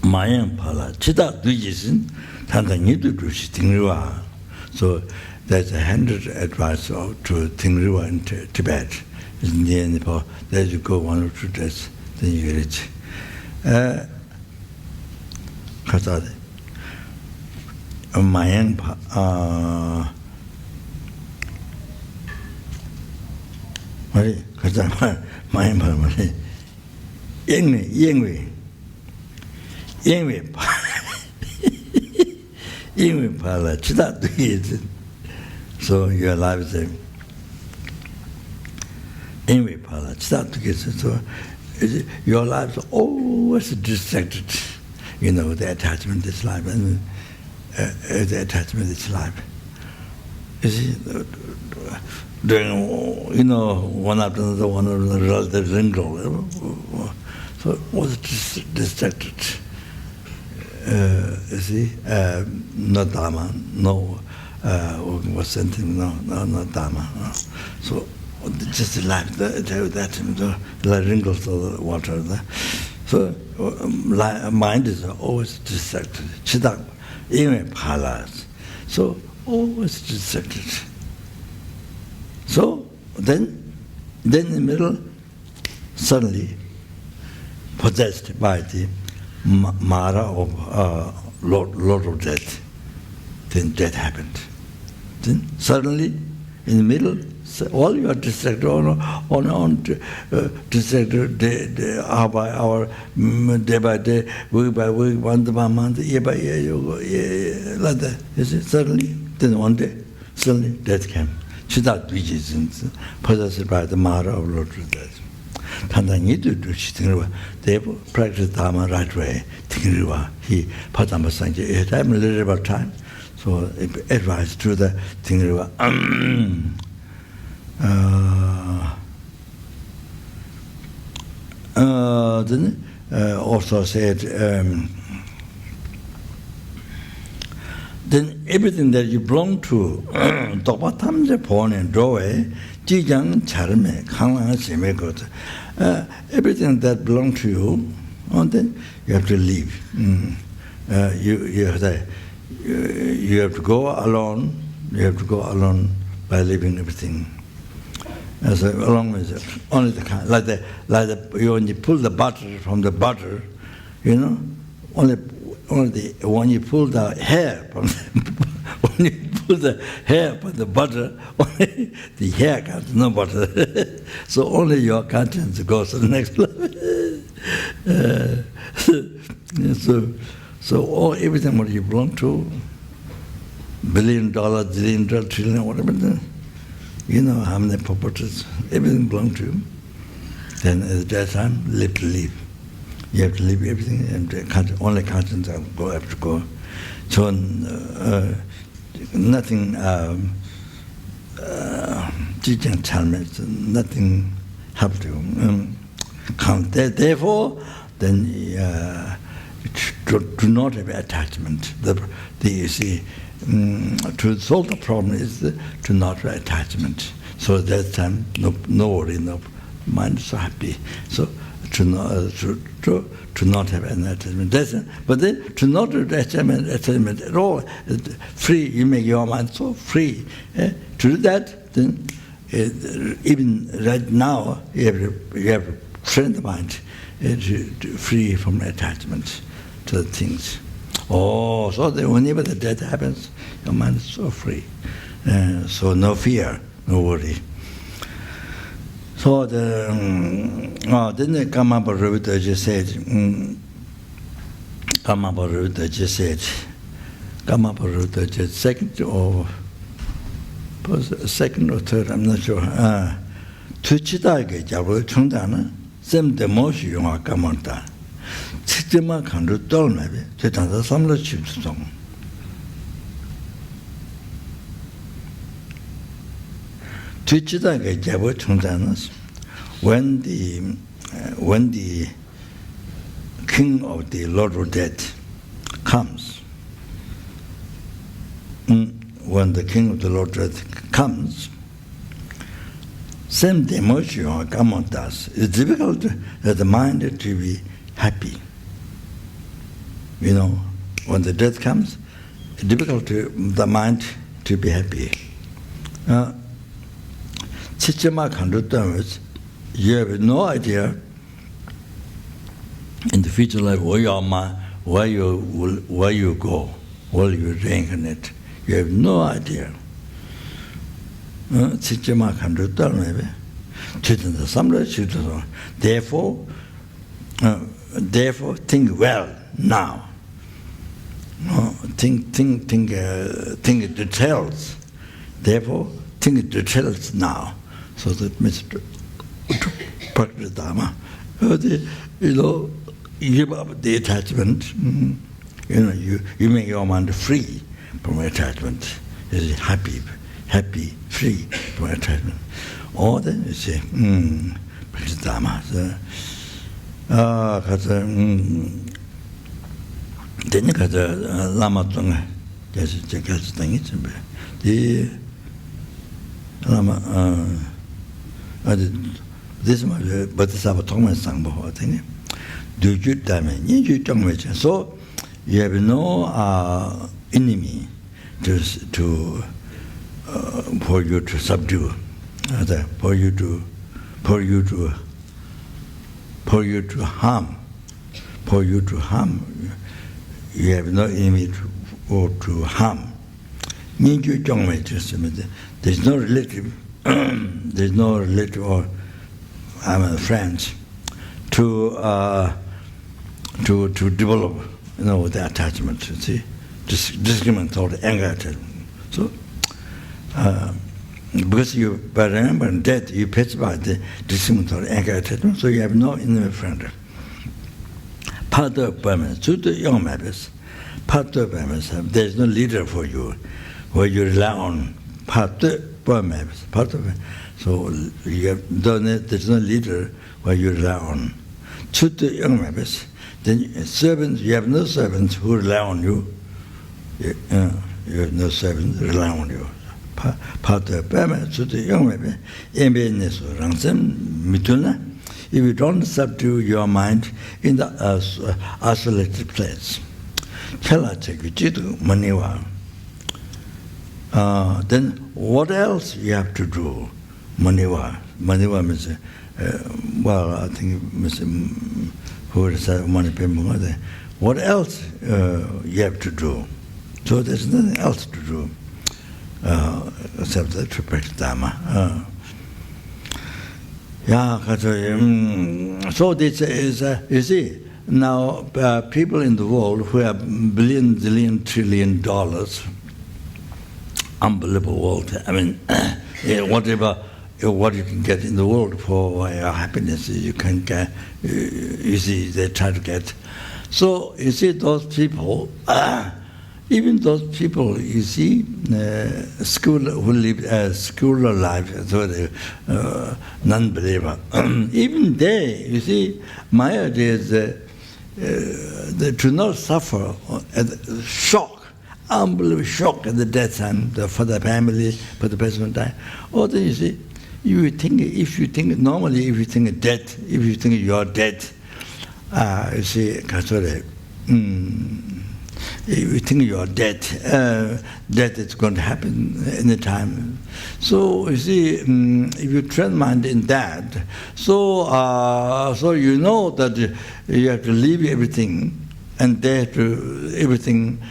Mayang Pala, Chita Dujisin, Tanta Nidu Dushi Tingriwa. So, there's 100 advice to Tingriwa in Tibet. It's near Nepal. There you go 1 or 2 days, then you reach. Kazade. Mayang Pala. Kazade, Mayang Pala. Yengwe Pala, Chita Dujisin. So your life is a Anyway, start to get so your life is always distracted, the attachment is life, and the attachment is life. You see, during one after another, one after another, the wrinkle, so was distracted. You see, no Dharma, no was something, no Dharma. So. Just the life, the wrinkles of the water. So, mind is always distracted. Chidak, even palas. So, always distracted. So, then in the middle, suddenly, possessed by the Mara of Lord of Death, then death happened. Then, suddenly, in the middle, all you are distracted on distracted hour by hour, day by day, week by week, month by month, year by year, like that. You see, suddenly, then one day, suddenly death came. Without reasons, possessed by the mother of Lord Buddha. They practice Dharma right way. He put on a time, a little bit of time. So advice to the Tingriva. Then also said, then everything that you belong to, everything that belongs to you, then you have to leave. You have to go alone. You have to go alone by leaving everything. As along with it, only the kind, like when you pull the butter from the butter, only when you pull the hair from when you pull the hair from the butter, only the hair comes, no butter. So only your conscience goes to the next level. So everything what you belong to, $1 billion, zillion, trillion, whatever, how many properties, everything belongs to you. Then at that time, leave. You have to leave everything, and only conscience have to go. So nothing, nothing helps you. Therefore, then do not have attachment. You see, to solve the problem is to not have attachment. So at that time, no worry, no mind is so happy. So to not have an attachment. But then to not have attachment at all, free. You make your mind so free. To do that, then even right now you have to train the mind to free from attachment to the things. So that whenever the death happens, your mind is so free. So no fear, no worry. So then the Karmapa Rinpoche said, second or third, I'm not sure. Tuchitake Jabu Chungdana, Sem de Moshi Yunga Kamonta. Chitima Kandu Dolnabe, Chitanda Samla Chipsong. Tuchitake Jabu Chungdanas, when the king of the Lord of Death comes, when the king of the Lord of Death comes, same emotion or kamantas. It's difficult for the mind to be happy. When the death comes, it's difficult to the mind to be happy. Chichima Kandutamits, you have no idea in the future life where you go, where you reincarnate. You have no idea. Therefore, think well now. Think details. Therefore, think details now. So that means to practice Dharma. Give up the attachment. You make your mind free from attachment. Is happy, free from attachment. Or then you say, practice Dharma. Then you got the Lama Tonga, the Lama, this is Bodhisattva Tongman Sangbo thing. Do you damage? You don't. So you have no enemy for you to subdue, for you to harm. You have no enemy to harm. There's no relative there's no relative or friends to develop, the attachment. You see, discriminatory anger attachment. So, because by remembering that, you pass by the discriminatory anger attachment, so you have no inner friend. Part of permanence, to the young members, part of permanence, there's no leader for you, where you rely on. Part of permanence, part of it. So you have done it, there's no leader where you rely on. To the young members, then servants, you have no servants who rely on you. You have no servants who rely on you. Part of permanence, to the young members, if you don't subdue your mind in the isolated place, then what else you have to do? Maniva. Maniva means, I think who said what else you have to do? So there's nothing else to do except that to practice Dharma. So this is, you see, now people in the world who have billion, zillion, trillion dollars, unbelievable world. I mean, whatever what you can get in the world for your happiness, you can get. You see, they try to get. So you see, those people, even those people, you see, school who live school life, so they non-believer. Even they, you see, my idea is they to not suffer shock. Unbelievable shock at the death time for the family, for the person who died. Or then you see, if you think normally, if you think death, if you think you are dead, you see, if you think you are dead, death is going to happen any time. So you see, if you train mind in that, so you know that you have to leave everything, and they have to everything.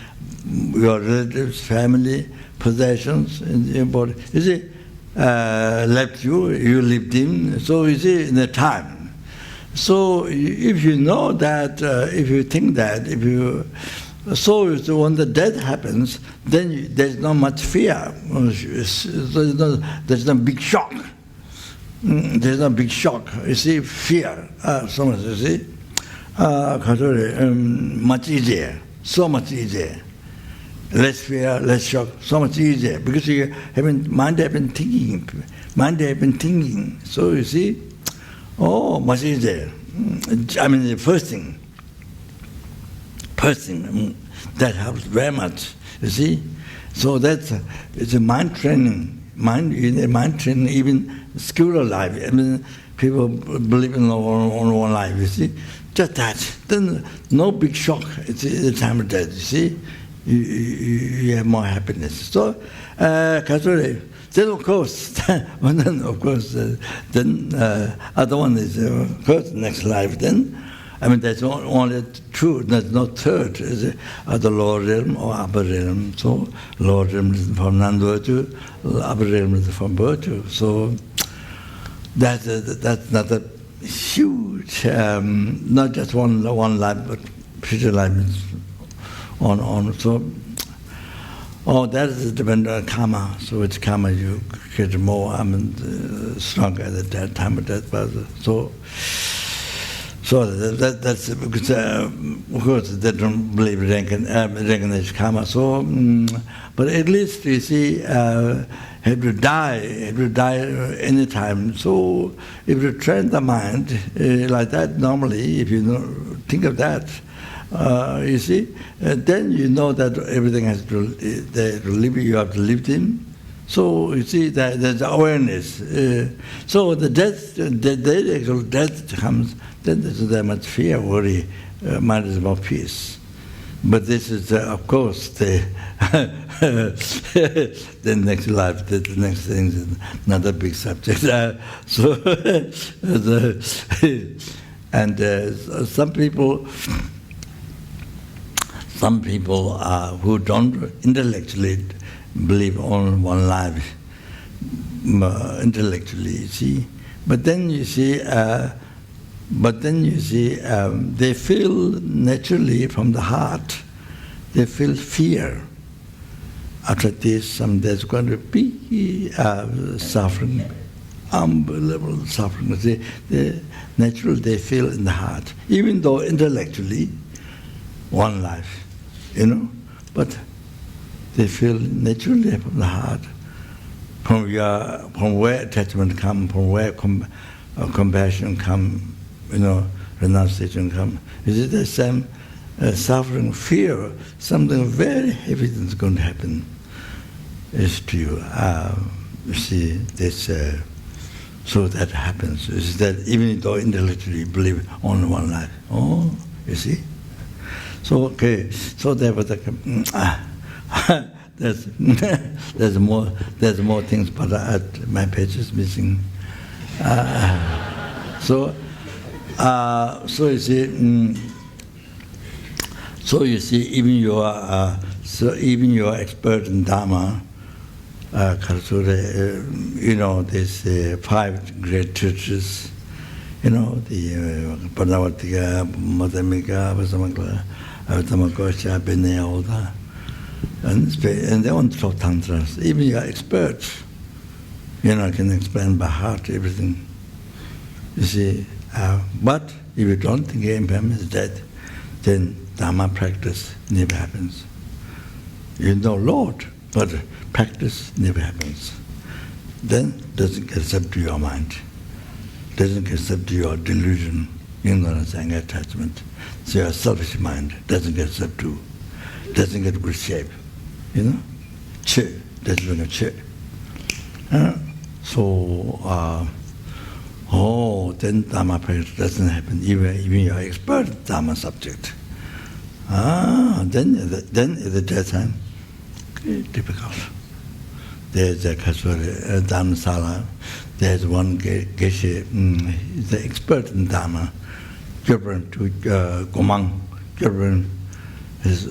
Your relatives, family, possessions in your body. You see, left you, you lived in. So you see, in the time. So if you know that, if you think that, so when the death happens, then there's not much fear. There's no big shock. There's no big shock. You see, fear. So much. You see, much easier. So much easier. Less fear, less shock, so much easier, because mind have been thinking. So you see, much easier. I mean, the first thing, that helps very much, you see. So it's a mind training, mind training, even school life. I mean, people believe in on one life, you see. Just that, then no big shock, it's the time of death, you see. You have more happiness. So, then of course, then other one is of course next life. Then, I mean that's only two. There's no third. Is the lower realm or upper realm. So lower realm is from non-virtue, upper realm is from virtue. So that's not a huge, not just one life, but future life. On so that is dependent on karma. So it's karma you get more stronger at that time of death. So that's because of course they don't believe reincarnation karma. So but at least you see have to die any time. So if you train the mind like that normally, if you think of that. You see, then you know that everything has to live. You have to live in. So you see that there's awareness. So the actual death comes. Then there's that much fear, worry. Mind is more peace. But this is, of course, the next life. The next thing is another big subject. Some people who don't intellectually believe on one life, intellectually, you see. But then you see, they feel naturally from the heart. They feel fear. After this, there's going to be suffering, unbelievable suffering. Naturally, they feel in the heart, even though intellectually, one life, but they feel naturally from the heart. From where attachment comes, from where compassion comes, renunciation comes. Is it the same suffering, fear? Something very heavy is going to happen. Is to you. You see this. So that happens. Is that even though intellectually you believe only one life? Oh, you see. So okay. So therefore, there's more things, but my page is missing. So you see. So you see, even you are expert in Dharma. These 5 great churches, the Padavatika, Madhamika, Vasamagla, Tamakosha, Bene, all that. And they want to talk tantras. Even you are experts, can explain by heart everything. You see, but if you don't think impairment is dead, then Dharma practice never happens. You know Lord, but practice never happens. Then doesn't get sub to your mind, doesn't get sub to your delusion, ignorance, anger, attachment. So your selfish mind doesn't get sub to, doesn't get good shape, che, doesn't get che. Then Dharma practice doesn't happen, even your expert Dharma subject. Then at the daytime, difficult. There's a Kasuri Dharmasala, there's one Geshe, the expert in Dharma, Gyurban to Gomang. Gyurban is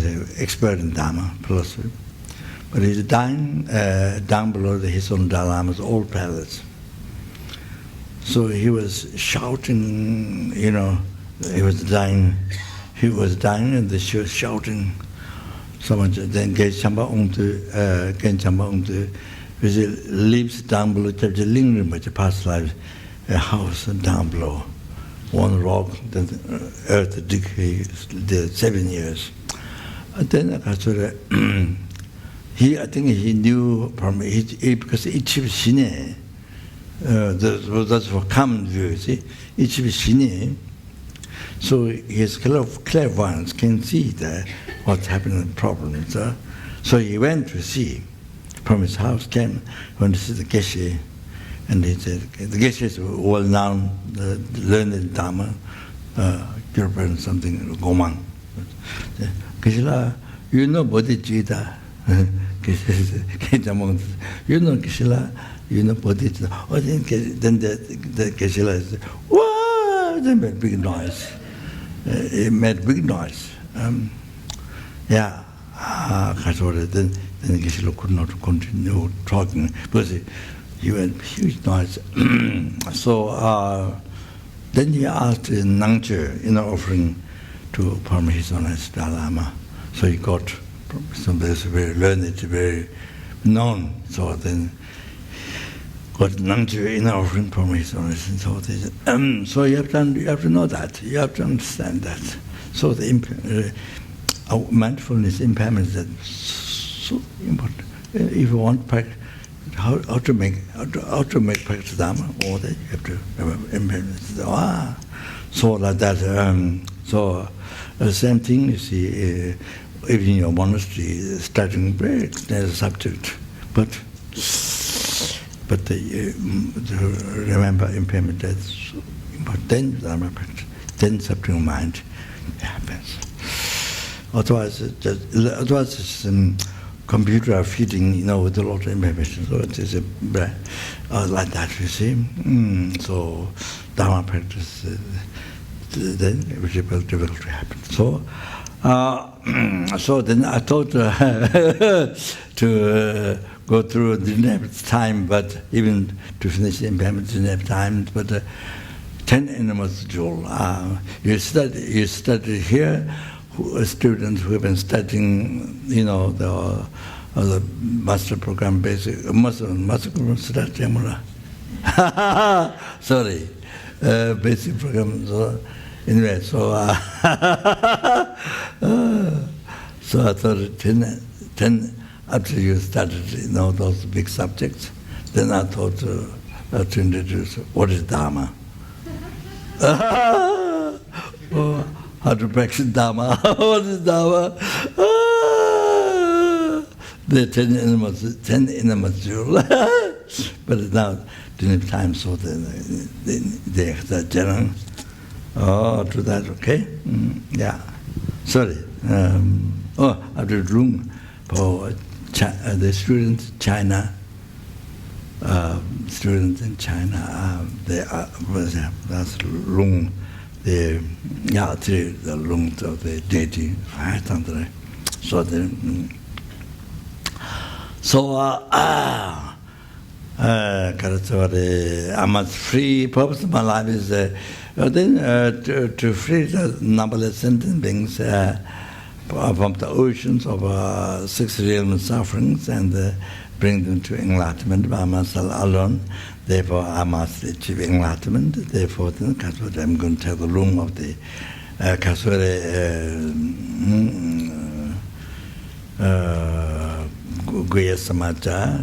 an expert in Dharma philosophy. But he's dying down below his own Dalai Lama's old palace. So he was shouting, he was dying and she was shouting. Someone then Gen Chamba which lives down below Lamrim, which past life, a house down below, one rock, then earth dig, he did 7 years. And then I think he knew from because each of Shine, that's for common view, see, each of Shine. So his clairvoyance can see that what's happening, problems. So he went to see from his house, went to see the Geshe, and he said, the Geshe is well-known, learned Dharma, Gyurban something, Gomang. Geshe-la, you know bodhichitta. You know Geshe-la, you know bodhichitta. Oh, then the Geshe-la said, whoa, they made big noise. It made big noise. Then Geshe-la could not continue talking because he had huge noise. So then he asked Nangche, offering to permit his honest Dalai Lama. So he got somebody very learned, very known. So then got Nangche offering permit his honest. And so they said, so you have to know that. You have to understand that. So the mindfulness impairment is so important. If you want practice, how to make practice Dharma, all that you have to remember impairment. So like that. So the same thing you see, even in your monastery, starting very there's a subject, but remember impairment. That's so important. Then Dharma practice, then subject mind happens. Otherwise, it's computer feeding, with a lot of information. So it is like that, you see. So Dharma practice, then difficulty happens. So then I thought to go through, didn't have time, but even to finish the impairment, didn't have time. But 10 animals, Joel. You study here, students who have been studying, the master program, basic, master program, sorry, basic program. So, anyway, so so I thought 10 after you started, those big subjects, then I thought to introduce what is Dharma. How to practice Dharma? What is Dharma? The 10 animals, but now didn't have time, so they have general. Oh, to that, okay? Yeah. Sorry. After Lung, for the students, China, students in China, they are, that's Lung, the Lung of the deity. I'm a free purpose of my life is to free the numberless sentient beings from the oceans of 6 realm sufferings and bring them to enlightenment by myself alone. Therefore, I must achieve enlightenment. Therefore, I'm going to tell the room of the Guya Samaja,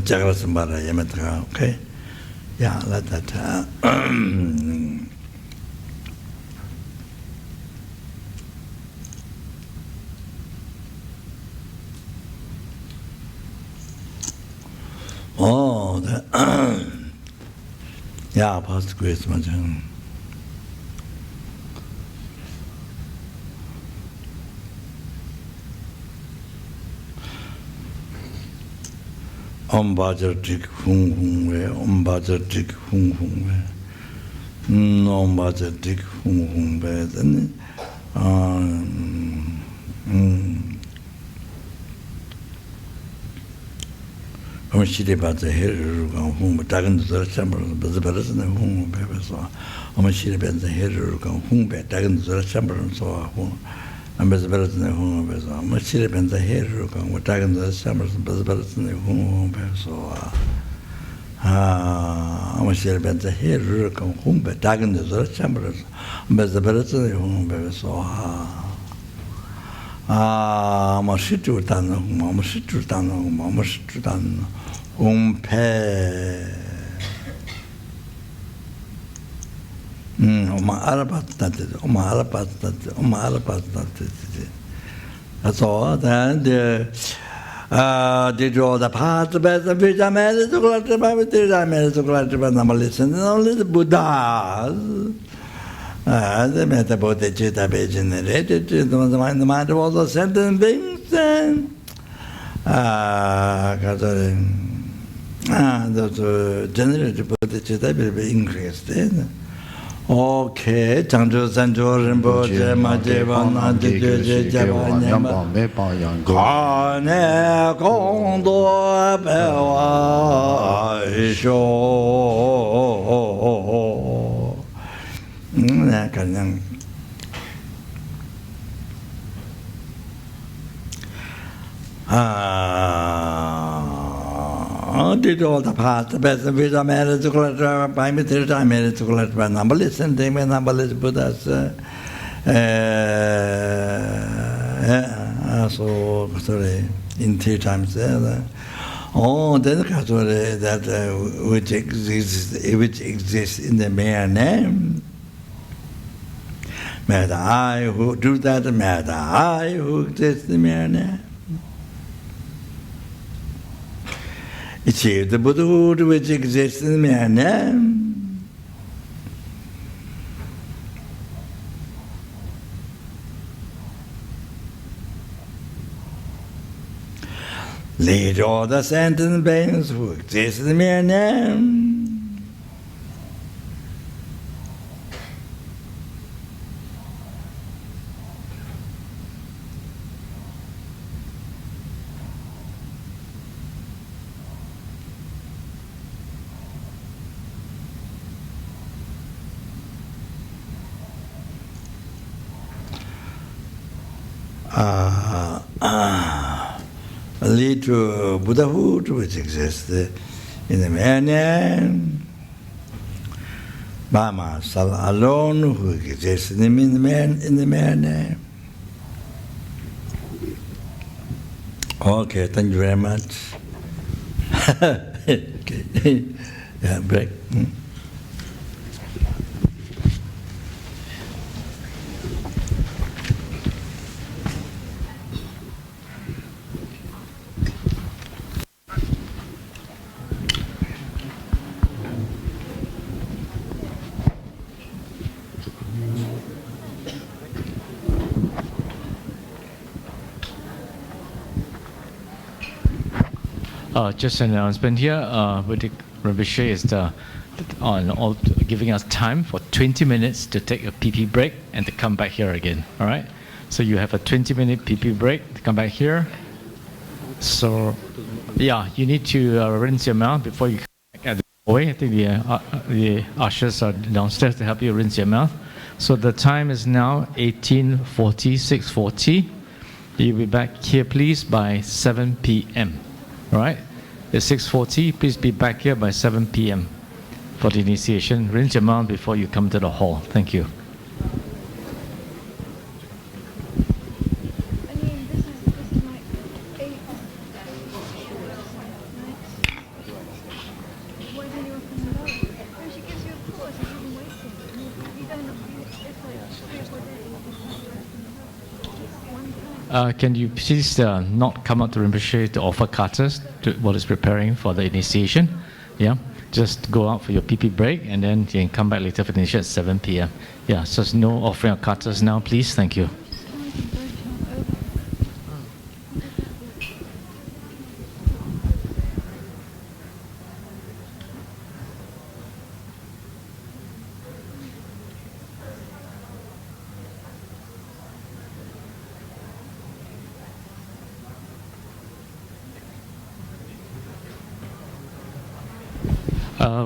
Jagra Sambara, Yamatra, okay? Yeah, like that. Oh, yeah, past Guya Samaja. Om Bajar Tik Hung Hung We, Om Bajar Tik Hung Hung We, Om Bajar Tik Hung Hung We, then Om Shiri Bajar Heru Gang Hung, but Dagan to the Chamber, but the person Hung Be so. Om Shiri Bajar Heru Gang Hung, but Dagan to the Chamber and so on. I'm better than the home of so much children the hair, we're talking the summers, but better than the home of so. I'm a children the hair, home, but tagging the chambers, but the better than the home of so. I'm a shit to done, Mamma shit to done, Mamma shit to done, pe. That's all. Then did all the part of the which I made to collect about it, I made to collect about number listen, only the Buddha. They met about the Chitta be generated, the mind of all the sentient beings, and those generated bodhichitta will be increased. Okay, Chanjo Sanjo Rinpoche Majeva Nandije Java Nyama Kane Kondo Bewa Isho Kanyang did all the past, the best of which I made to collect by material, I made to collect by numberless and they made numberless Buddhas. So, sorry, in 3 times there. Oh, then that which exists in the mere name. May the I who do that, may the I who exists in the mere name. Achieve the Buddhahood which exists in the mere name. Lead all the sentient beings who exist in the mere name. lead to Buddhahood, which exists in the man. Mama alone, who exists in the man. Okay, thank you very much. Okay. Yeah, break. Just an announcement here. Rinpoche is giving us time for 20 minutes to take a PP break and to come back here again. All right? So you have a 20-minute PP break to come back here. So, yeah, you need to rinse your mouth before you come back at the doorway. I think the ushers are downstairs to help you rinse your mouth. So the time is now 18:40, 6:40. You'll be back here, please, by 7 p.m. All right? It's 6:40. Please be back here by 7 p.m. for the initiation. Rinse your mouth before you come to the hall. Thank you. Can you please not come up to Rinpoche to offer katas to what is preparing for the initiation? Yeah, just go out for your PP break and then you can come back later for the initiation at 7 p.m. Yeah, so no offering of katas now, please. Thank you.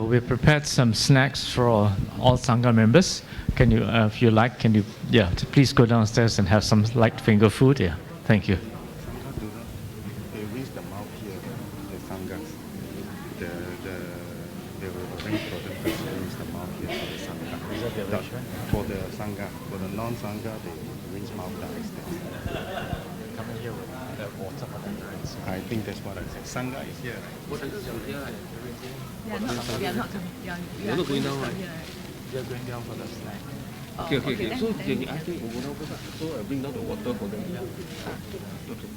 We've prepared some snacks for all Sangha members. Can you, if you like, can you, yeah, please go downstairs and have some light finger food. Yeah, thank you. They rinse the mouth here, the Sanghas. They will arrange for them to rinse the mouth here for the Sangha. Is that the arrangement? For the Sangha, for the non-Sangha, they rinse mouth downstairs. Coming here with water for them to rinse. I think that's what I said. Sangha is here, right? You're not going down, right? They're going down for the snack. Okay. So can you ask me over now first? So I bring down the water for them. Yeah. Okay.